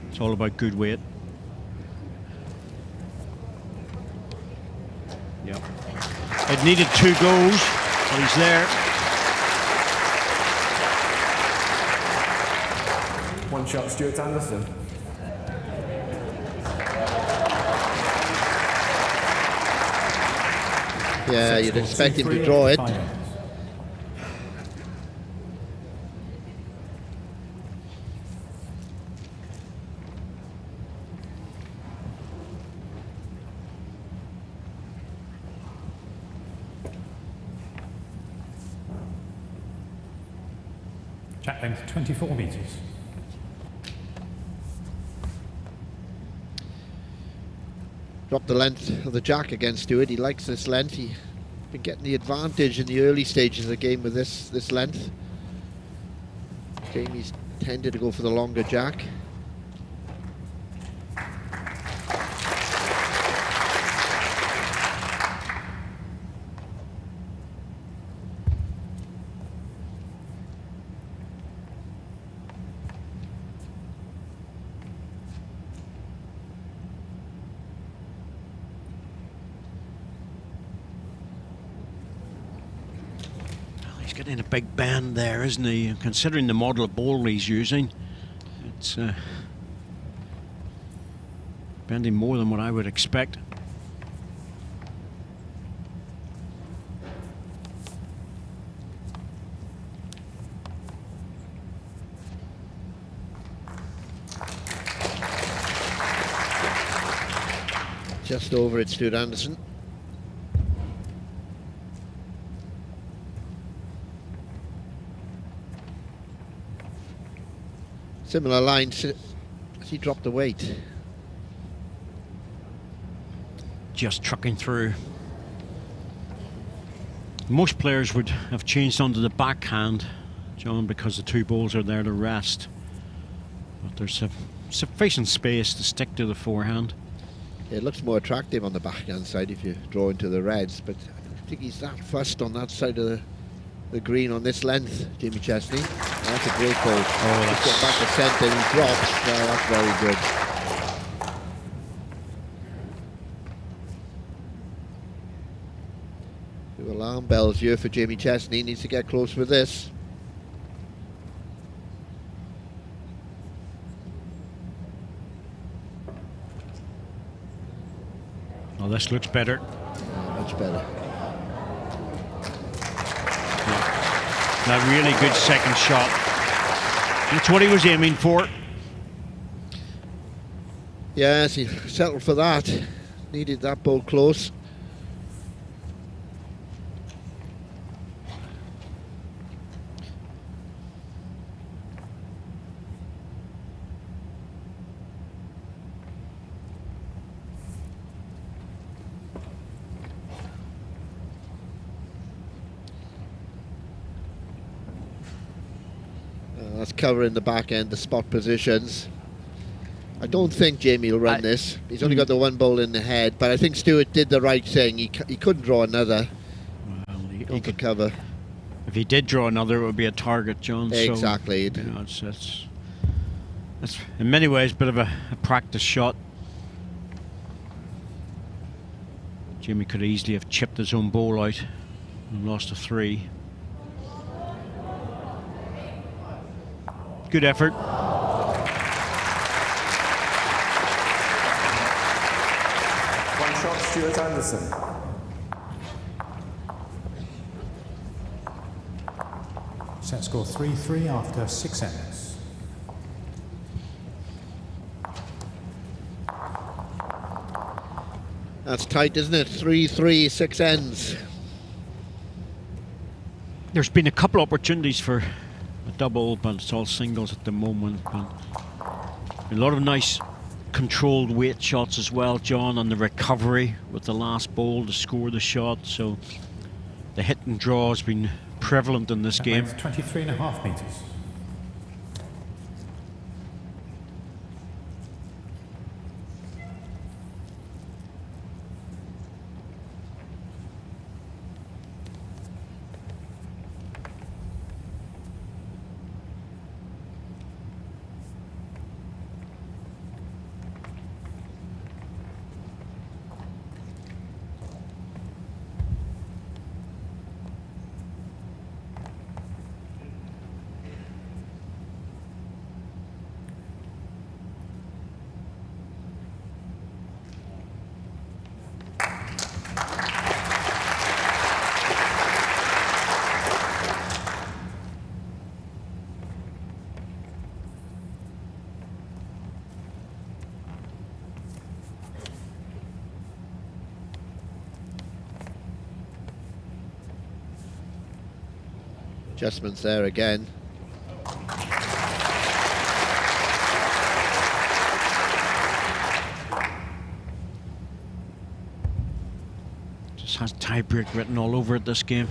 It's all about good weight. Yep. It needed 2 goals, but he's there. 1 shot, Stewart Anderson. Yeah, you'd expect him to draw it. Jack length 24 metres. Dropped the length of the jack against Stewart. He likes this length. He been getting the advantage in the early stages of the game with this length. Jamie's tended to go for the longer jack. He's getting a big bend there, isn't he? Considering the model of ball he's using, it's bending more than what I would expect. Just over it, Stewart Anderson. Similar lines as he dropped the weight. Just trucking through. Most players would have changed onto the backhand, John, because the two balls are there to rest. But there's sufficient space to stick to the forehand. It looks more attractive on the backhand side if you draw into the reds, but I don't think he's that fussed on that side of the green on this length, Jamie Chestney. That's a great ball. Oh, that's got back to centre and he drops. Well, that's very good. Two alarm bells here for Jamie Chestney. He needs to get close with this. Oh, this looks better. Much better. A really good second shot. That's what he was aiming for. Yes, he settled for that. Needed that ball close. That's covering the back end, the spot positions. I don't think Jamie will run this. He's only got the one ball in the head, but I think Stewart did the right thing. He couldn't draw another. Well, He could cover. If he did draw another, it would be a target, John. Exactly. So, you know, it's in many ways a bit of a practice shot. Jamie could easily have chipped his own ball out and lost a 3. Good effort. One shot, Stewart Anderson. Set score 3-3 after 6 ends. That's tight, isn't it? 3-3, 6 ends. There's been a couple opportunities for a double, but it's all singles at the moment. But a lot of nice controlled weight shots as well, John, on the recovery with the last ball to score the shot. So the hit and draw has been prevalent in this game. 23.5 metres. Adjustments there again. Just has tiebreak written all over it this game.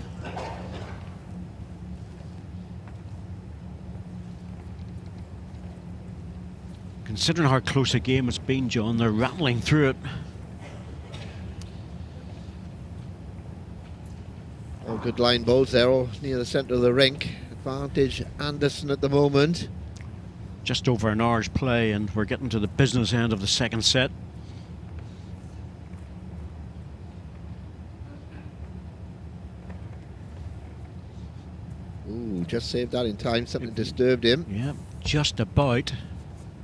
Considering how close a game it's been, John, they're rattling through it. All good line balls there, all near the centre of the rink. Advantage Anderson at the moment. Just over an hour's play, and we're getting to the business end of the second set. Ooh, just saved that in time. Something disturbed him. Yeah, just about.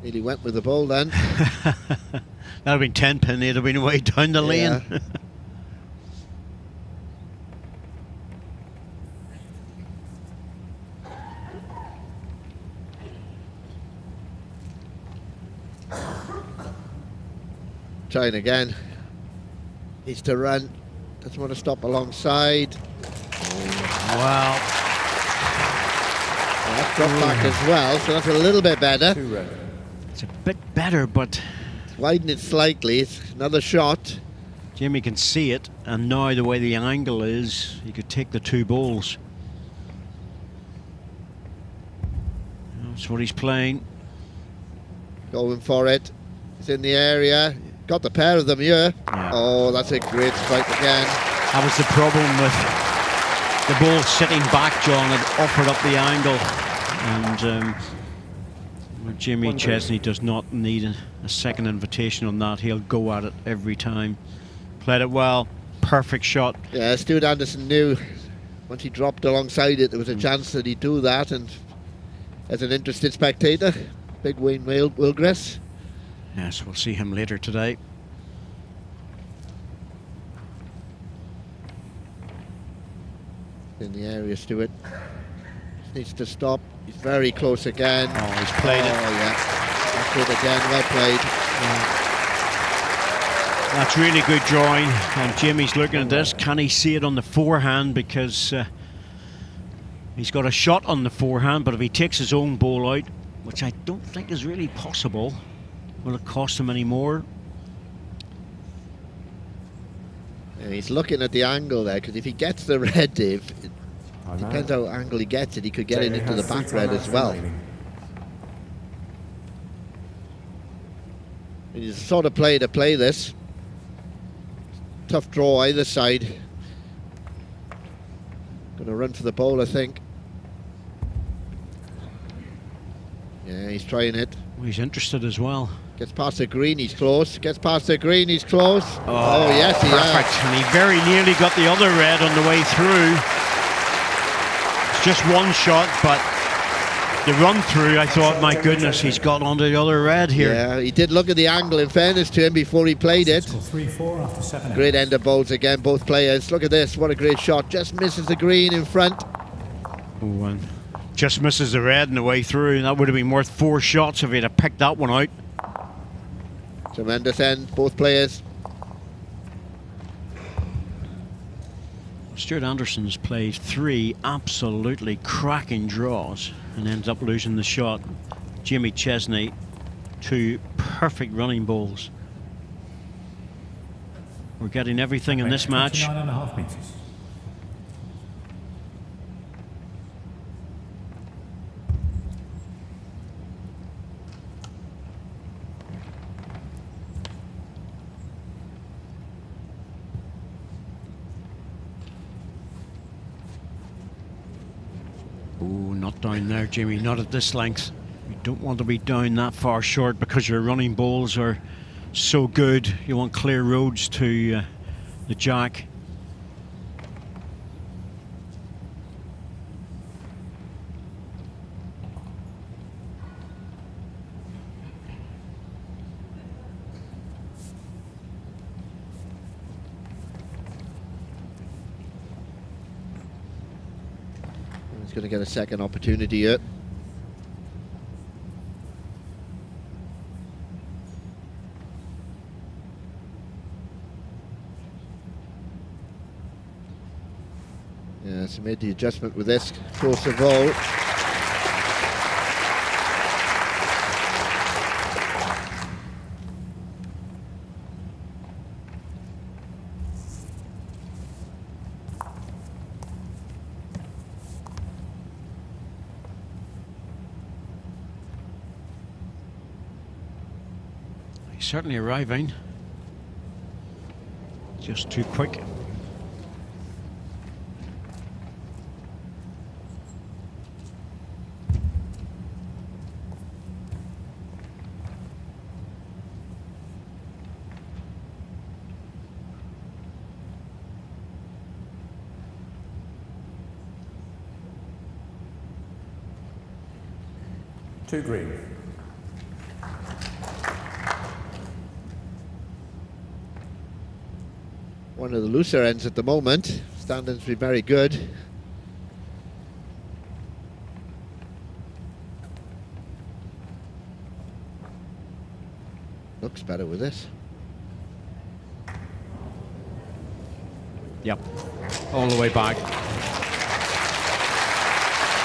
Nearly went with the ball then. That'd have been 10 pin, he'd have been way down the lane. Trying again. Needs to run. Doesn't want to stop alongside. Wow. That's dropped back as well, so that's a little bit better. It's a bit better, but Widen it slightly. It's another shot. Jamie can see it, and now the way the angle is, he could take the two balls. That's what he's playing. Going for it. It's in the area. Got the pair of them here. Yeah. Oh, that's a great strike again. That was the problem with the ball sitting back, John. It offered up the angle, and Jimmy Chestney does not need a second invitation on that. He'll go at it every time. Played it well. Perfect shot. Yeah, Stewart Anderson knew once he dropped alongside it, there was a chance that he'd do that. And as an interested spectator, big Wayne Wilgress. Yes, we'll see him later today. In the area, Stewart. Needs to stop. He's very close again. Oh, he's played it. Oh, yeah. That's it again. Well played. Yeah. That's really good drawing. And Jimmy's looking at this. Can he see it on the forehand? Because he's got a shot on the forehand, but if he takes his own ball out, which I don't think is really possible, will it cost him any more? Yeah, he's looking at the angle there, because if he gets the red, Dave, it depends how angle he gets it, he could get it into the back red as well. He's the sort of player to play this. Tough draw either side. Going to run for the ball, I think. Yeah, he's trying it. Well, he's interested as well. Gets past the green, he's close. Gets past the green, he's close. Oh yes, he perfect. has. And he very nearly got the other red on the way through. It's just one shot, but the run through, I thought, my goodness, he's got onto the other red here. Yeah, he did look at the angle, in fairness to him, before he played it. 3-4 after 7. Great end of balls again, both players. Look at this, what a great shot. Just misses the green in front. Oh, and just misses the red on the way through. That would have been worth 4 shots if he'd have picked that one out. Tremendous end, both players. Stewart Anderson's played 3 absolutely cracking draws and ends up losing the shot. Jimmy Chestney, 2 perfect running balls. We're getting everything in this match. 29.5 meters. Oh, not down there, Jimmy, not at this length. You don't want to be down that far short because your running balls are so good. You want clear roads to the jack. He's going to get a second opportunity here. Yeah, so made the adjustment with this closer ball. He's certainly arriving. Just too quick. Two green. One of the looser ends at the moment. Standings be very good. Looks better with this. Yep, all the way back. It's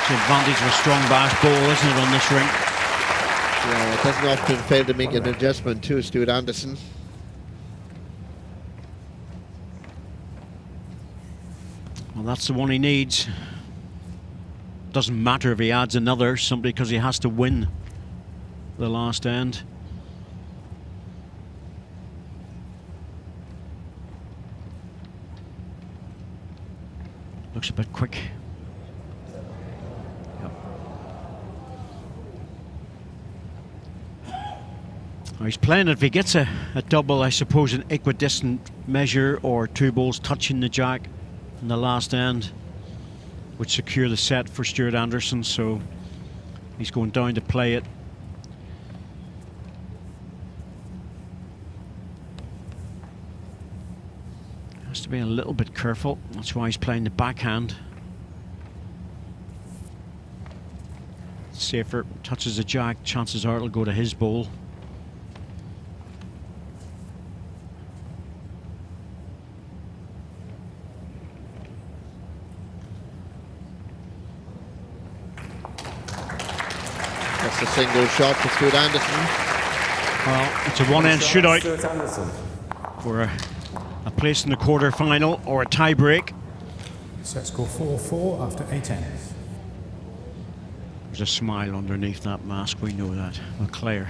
the advantage of a strong bash ball, isn't it, on this rink? Yeah, it doesn't often fail to make an adjustment too, Stewart Anderson. Well, that's the one he needs. Doesn't matter if he adds another, simply because he has to win the last end. Looks a bit quick. He's playing it. If he gets a double, I suppose, an equidistant measure or two balls touching the jack in the last end would secure the set for Stewart Anderson, so he's going down to play it. Has to be a little bit careful. That's why he's playing the backhand. Safer, touches the jack, chances are it'll go to his ball. That's a single shot for Stewart Anderson. Well, it's a one-end shootout Stewart Anderson. for a place in the quarter-final or a tie-break. Set score 4-4 after 8 ends. There's a smile underneath that mask, we know that. Well, Claire.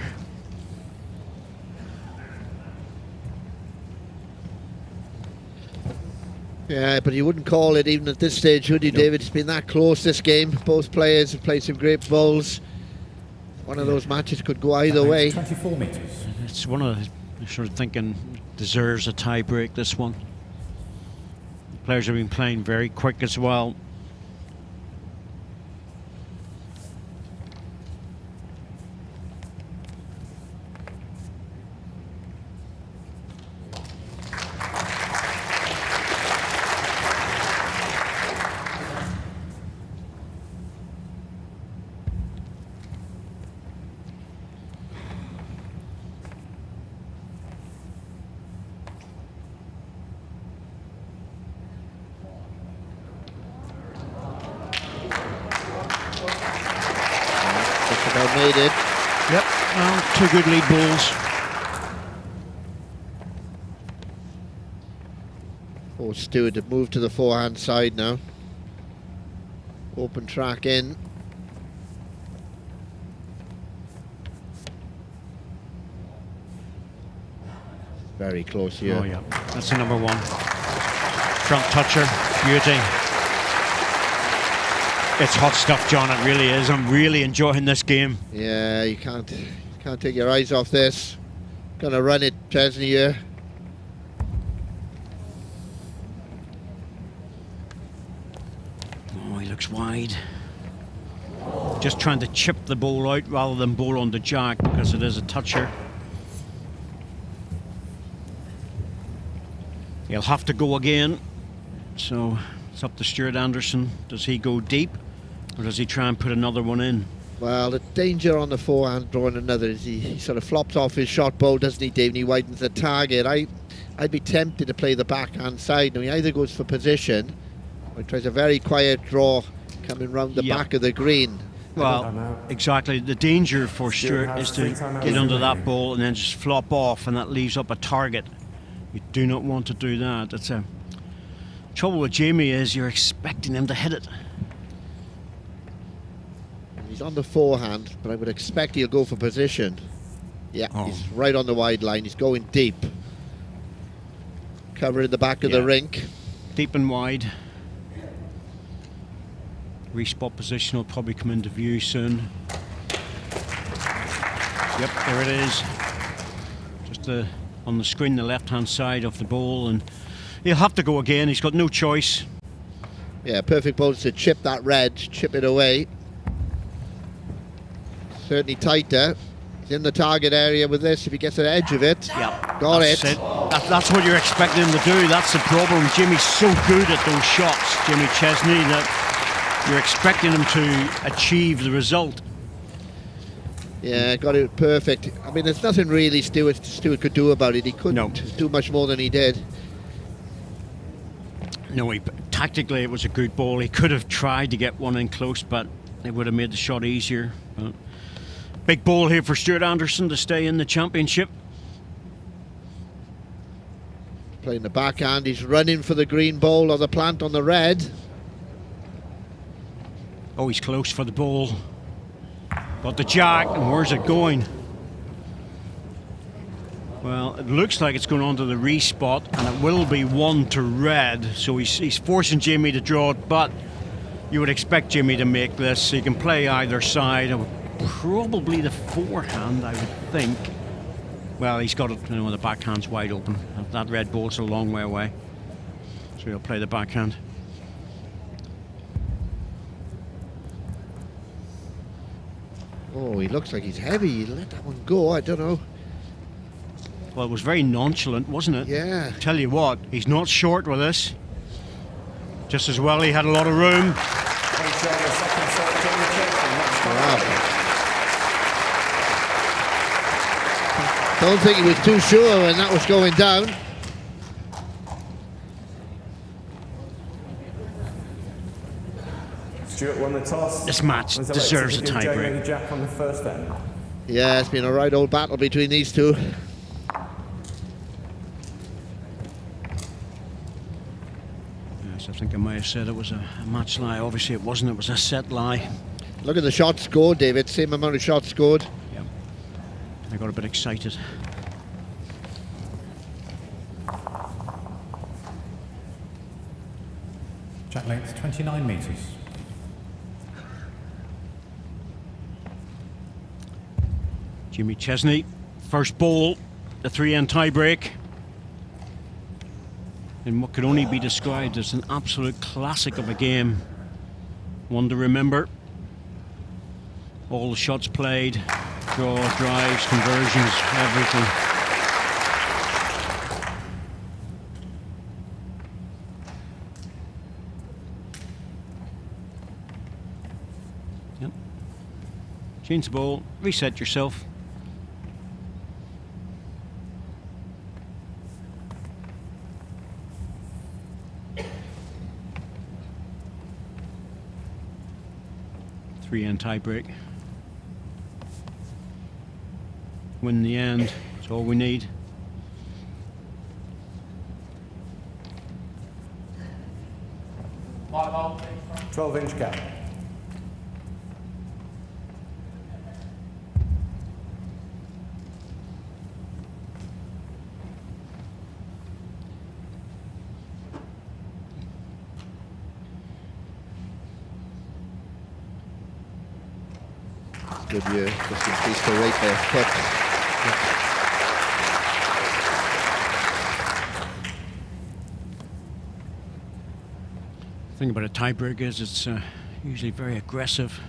Yeah, but you wouldn't call it even at this stage, would you, David? It's been that close, this game. Both players have played some great bowls. One of those matches could go either way. 24 metres. It's one of the sort of thinking deserves a tie break, this one. The players have been playing very quick as well. Made it. Yep, well, two good lead balls. Oh, Stewart have moved to the forehand side now. Open track in. Very close here. Oh yeah, that's the number one. Front toucher, beauty. It's hot stuff, John, it really is. I'm really enjoying this game. Yeah, you can't take your eyes off this. Gonna run it, Chestney here. Oh, he looks wide. Just trying to chip the ball out rather than bowl on the jack because it is a toucher. He'll have to go again. So it's up to Stewart Anderson. Does he go deep or does he try and put another one in? Well, the danger on the forehand drawing another is he sort of flops off his shot bowl, doesn't he, Dave? And he widens the target. I'd be tempted to play the backhand side. Now, he either goes for position or he tries a very quiet draw coming round the back of the green. Well, exactly. The danger for Stewart is to get under that ball and then just flop off, and that leaves up a target. You do not want to do that. That's a trouble with Jamie is you're expecting him to hit it. He's on the forehand, but I would expect he'll go for position. Yeah, he's right on the wide line. He's going deep. Covering the back of the rink. Deep and wide. Respot position will probably come into view soon. Yep, there it is. Just on the screen, the left-hand side of the ball, and he'll have to go again. He's got no choice. Yeah, perfect ball to chip that red, chip it away. Certainly tighter. He's in the target area with this. If he gets an edge of it, got it. That's what you're expecting him to do. That's the problem. Jimmy's so good at those shots, Jimmy Chestney, that you're expecting him to achieve the result. Yeah, got it perfect. I mean, there's nothing really Stewart could do about it. He couldn't do much more than he did. No, tactically it was a good ball. He could have tried to get one in close, but it would have made the shot easier. But big ball here for Stewart Anderson to stay in the championship. Playing the backhand, he's running for the green ball or the plant on the red. Oh, he's close for the ball. Got the jack, and where's it going? Well, it looks like it's going on to the respot, and it will be 1 to red. So he's forcing Jimmy to draw it, but you would expect Jimmy to make this. He can play either side. Probably the forehand, I would think. Well, he's got it, you know, the backhand's wide open. That red ball's a long way away. So he'll play the backhand. Oh, he looks like he's heavy. He let that one go, I don't know. Well, it was very nonchalant, wasn't it? Yeah. Tell you what, he's not short with this. Just as well, he had a lot of room. Don't think he was too sure when that was going down. Stewart won the toss. This match deserves a tiebreak. Jack on the first end. Yeah, it's been a right old battle between these two. Yes, I think I might have said it was a match lie. Obviously it wasn't, it was a set lie. Look at the shots scored, David. Same amount of shots scored. Yep. I got a bit excited. Jack length 29 metres. Jimmy Chestney, first ball, the 3-end tiebreak. In what could only be described as an absolute classic of a game. One to remember. All the shots played, draws, drives, conversions, everything. Yep. Change the ball, reset yourself. Three-end tiebreak. Win the end, that's all we need. Mark, 12-inch gap. Good year, just increased the rate there. The thing about a tiebreak is it's usually very aggressive.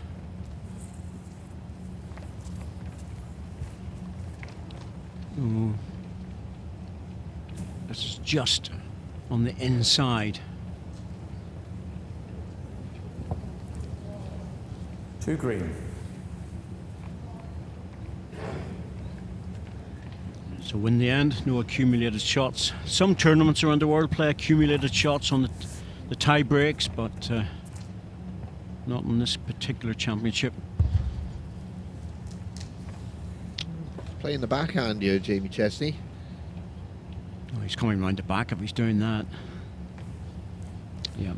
Ooh. This is just on the inside. 2 green. So win the end, no accumulated shots. Some tournaments around the world play accumulated shots on the tie breaks, but not in this particular championship. Playing the backhand here, Jamie Chestney. Oh, he's coming round the back if he's doing that. Yeah.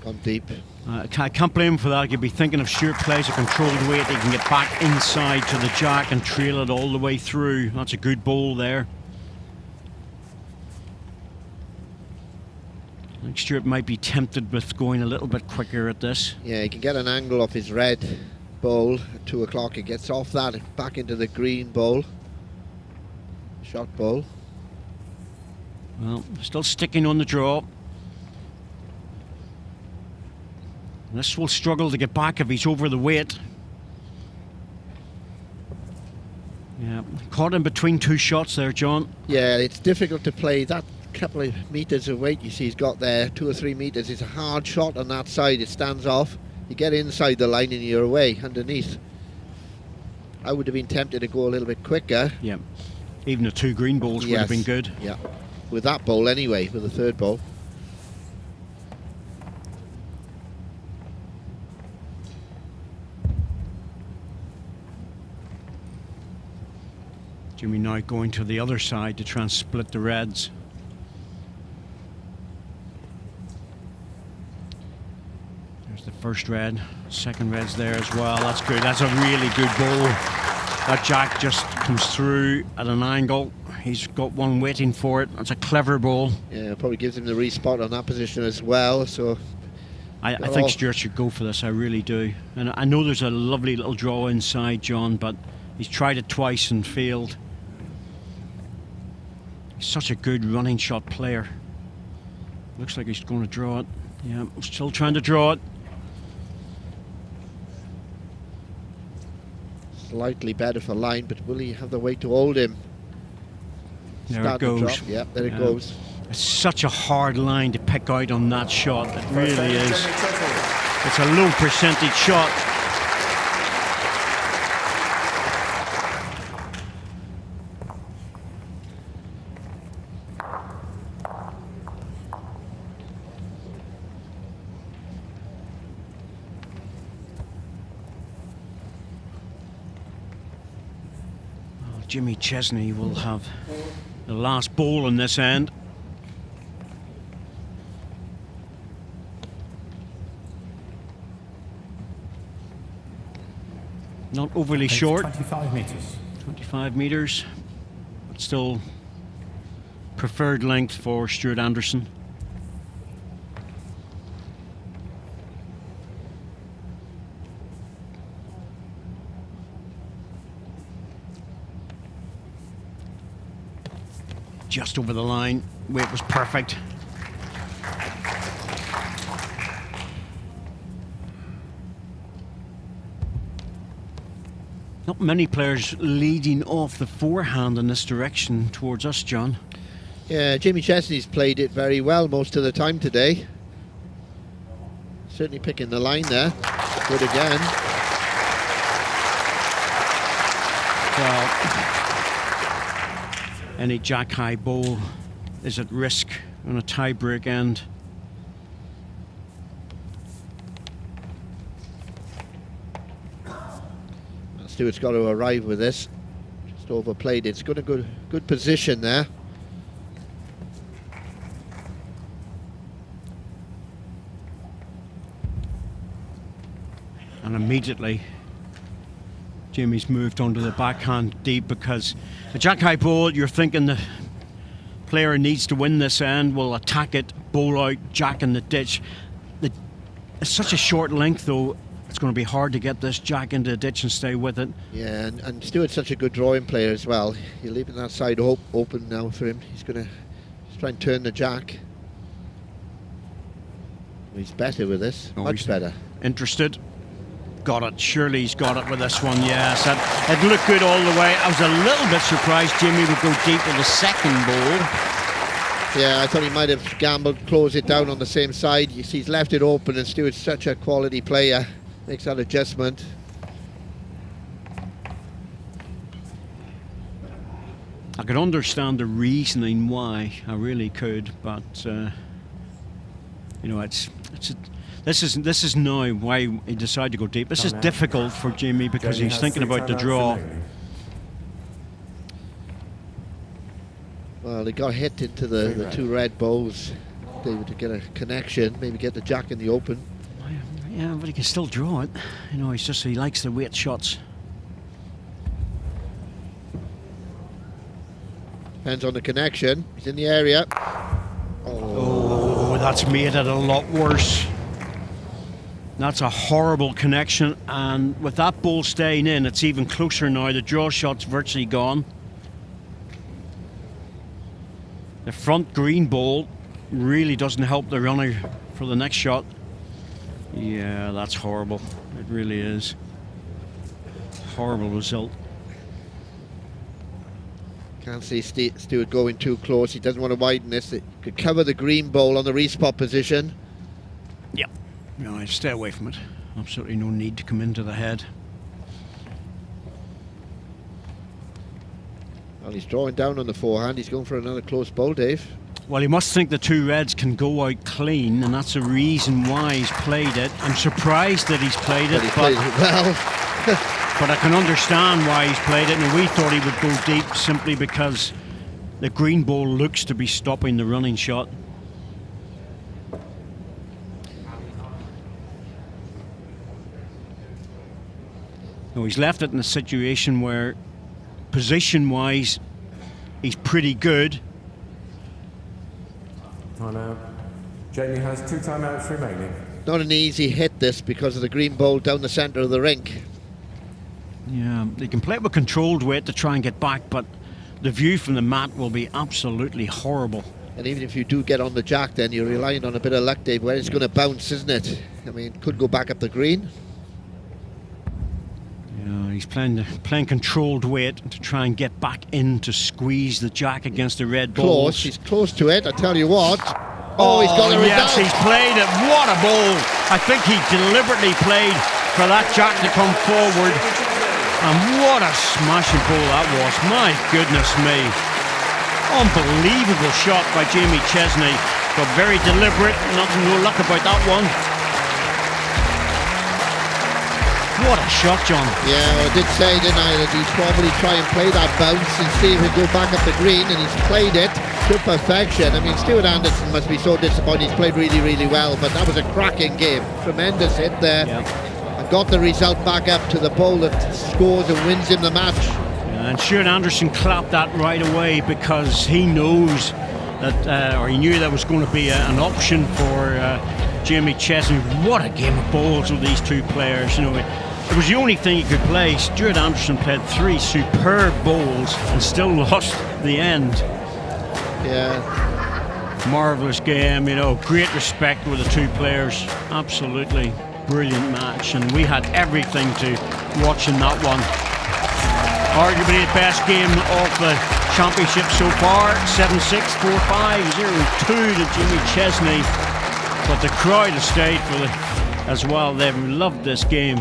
Gone deep. I can't blame him for that. You'd be thinking if Stewart plays a controlled weight, he can get back inside to the jack and trail it all the way through. That's a good bowl there. I think Stewart might be tempted with going a little bit quicker at this. Yeah, he can get an angle off his red bowl at 2 o'clock. He gets off that back into the green bowl. Shot bowl. Well, still sticking on the draw. This will struggle to get back if he's over the weight. Yeah, caught in between 2 shots there, John. Yeah, it's difficult to play that couple of meters of weight you see he's got there, 2 or 3 meters. It's a hard shot on that side. It stands off. You get inside the line and you're away underneath. I would have been tempted to go a little bit quicker. Yeah, even the 2 green balls would have been good. Yeah, with that bowl anyway, with the 3rd bowl. Jimmy now going to the other side to try and split the reds. There's the first red, second red's there as well. That's good. That's a really good bowl. That jack just comes through at an angle. He's got one waiting for it. That's a clever bowl. Yeah, probably gives him the respot on that position as well. So I think Stewart should go for this. I really do. And I know there's a lovely little draw inside, John, but he's tried it twice and failed. He's such a good running shot player. Looks like he's going to draw it. Yeah, still trying to draw it. Slightly better for line, but will he have the weight to hold him? There it goes. Yeah, there it goes. It's such a hard line to pick out on that shot. It really is. It's a low percentage shot. Jimmy Chestney will have the last bowl on this end. Not overly short. 25 metres. 25 metres. But still preferred length for Stewart Anderson. Just over the line. Weight was perfect. Not many players leading off the forehand in this direction towards us, John. Yeah, Jimmy Chestney's played it very well most of the time today. Certainly picking the line there. Good again. Well, any jack high bowl is at risk on a tie break end. Stewart's got to arrive with this. Just overplayed it. It's got a good position there. And immediately Jimmy's moved onto the backhand deep, because the jack high bowl, you're thinking the player needs to win this end, will attack it, bowl out, jack in the ditch. It's such a short length though, it's going to be hard to get this jack into the ditch and stay with it. Yeah, and Stewart's such a good drawing player as well. You're leaving that side open now for him. He's going to try and turn the jack. He's better with this, much better. Interested. Got it. Surely he's got it with this one. Yes, it looked good all the way. I was a little bit surprised Jimmy would go deep with the second bowl. Yeah, I thought he might have gambled, close it down on the same side. You see, he's left it open, and Stewart's such a quality player. Makes that adjustment. I could understand the reasoning why. I really could, but you know, this is now why he decided to go deep. This is difficult for Jimmy because he's thinking about the draw. Well, he got hit into the 2 red bowls. David to get a connection, maybe get the jack in the open. Yeah, but he can still draw it. You know, he likes the weight shots. Depends on the connection. He's in the area. Oh, that's made it a lot worse. That's a horrible connection, and with that ball staying in, it's even closer now. The draw shot's virtually gone. The front green ball really doesn't help the runner for the next shot. Yeah, that's horrible. It really is. Horrible result. Can't see Stewart going too close. He doesn't want to widen this. It could cover the green ball on the respot position. Yep. No, I'd stay away from it. Absolutely no need to come into the head. Well, he's drawing down on the forehand. He's going for another close ball, Dave. Well, he must think the two reds can go out clean, and that's the reason why he's played it. I'm surprised that he's played it, But he played it well. but I can understand why he's played it, and we thought he would go deep simply because the green ball looks to be stopping the running shot. No, he's left it in a situation where position-wise he's pretty good. Timeout. Jamie has 2 timeouts remaining. Not an easy hit, this, because of the green ball down the centre of the rink. Yeah, they can play it with controlled weight to try and get back, but the view from the mat will be absolutely horrible. And even if you do get on the jack, then you're relying on a bit of luck, Dave, where it's going to bounce, isn't it? I mean, could go back up the green. Yeah, he's playing controlled weight to try and get back in to squeeze the jack against the red balls. Close, he's close to it, I tell you what. Oh, he's got the result. Yes, he's played it. What a ball. I think he deliberately played for that jack to come forward. And what a smashing ball that was. My goodness me. Unbelievable shot by Jamie Chestney. But very deliberate. No luck about that one. What a shot, John. Yeah, well, I did say, didn't I, that he'd probably try and play that bounce and see if he'd go back up the green, and he's played it to perfection. I mean, Stewart Anderson must be so disappointed. He's played really, really well, but that was a cracking game. Tremendous hit there. Yeah. And got the result back up to the ball that scores and wins him the match. Yeah, and Stewart Anderson clapped that right away because he knows that, or he knew that was going to be an option for Jamie Chestney. What a game of balls with these two players. You know, it was the only thing he could play. Stewart Anderson played 3 superb balls and still lost the end. Yeah. Marvellous game, you know, great respect with the two players. Absolutely brilliant match, and we had everything to watch in that one. Arguably the best game of the championship so far. 7-6, 4-5, 0-2 to Jimmy Chestney. But the crowd has stayed for it as well. They've loved this game.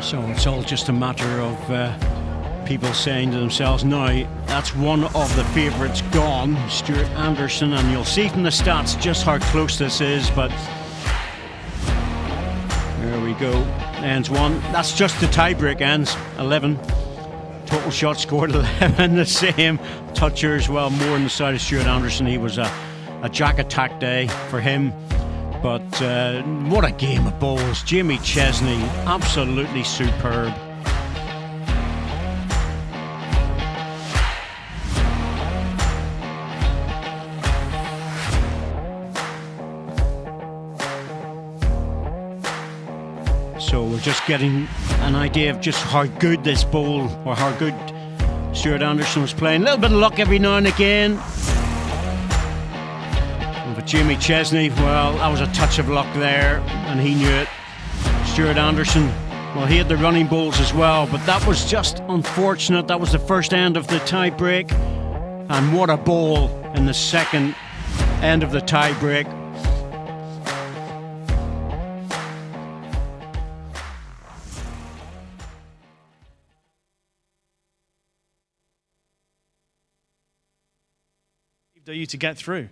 So it's all just a matter of people saying to themselves, now that's one of the favourites gone, Stewart Anderson, and you'll see from the stats just how close this is, but there we go. Ends 1. That's just the tiebreak, ends 11. Total shots scored 11, the same. Toucher as well, more on the side of Stewart Anderson. He was a jack attack day for him. But what a game of balls. Jamie Chestney, absolutely superb. So we're just getting an idea of just how good this ball, or how good Stewart Anderson was playing. A little bit of luck every now and again. But Jamie Chestney, well, that was a touch of luck there, and he knew it. Stewart Anderson, well, he had the running balls as well, but that was just unfortunate. That was the first end of the tie break, and what a ball in the second end of the tie break. Are you to get through?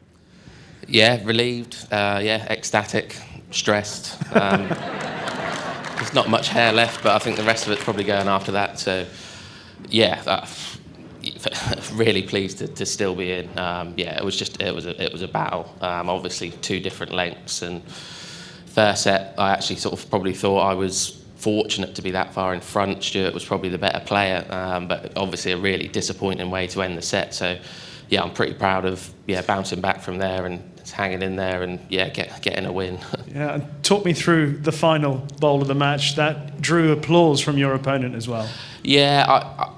Yeah, relieved, ecstatic, stressed. There's not much hair left, but I think the rest of it's probably going after that. So, yeah, really pleased to still be in. Yeah, it was a battle. Obviously, 2 different lengths, and first set, I actually sort of probably thought I was fortunate to be that far in front. Stewart was probably the better player, but obviously a really disappointing way to end the set. So, yeah, I'm pretty proud of bouncing back from there and hanging in there and getting a win. Yeah, and talk me through the final bowl of the match that drew applause from your opponent as well. Yeah,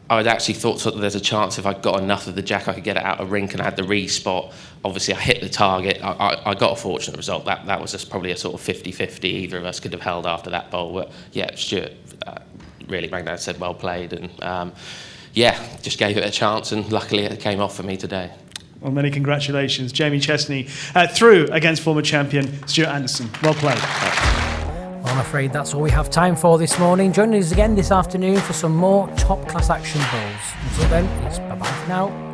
I'd actually thought sort of there's a chance if I got enough of the jack I could get it out of rink and I had the re-spot. Obviously I hit the target. I got a fortunate result. That was just probably a sort of 50-50. Either of us could have held after that bowl. But yeah, Stewart really rang down and said well played, and just gave it a chance, and luckily it came off for me today. Well, many congratulations. Jamie Chestney through against former champion Stewart Anderson. Well played. Well, I'm afraid that's all we have time for this morning. Join us again this afternoon for some more top-class action bowls. Until then, it's bye-bye for now.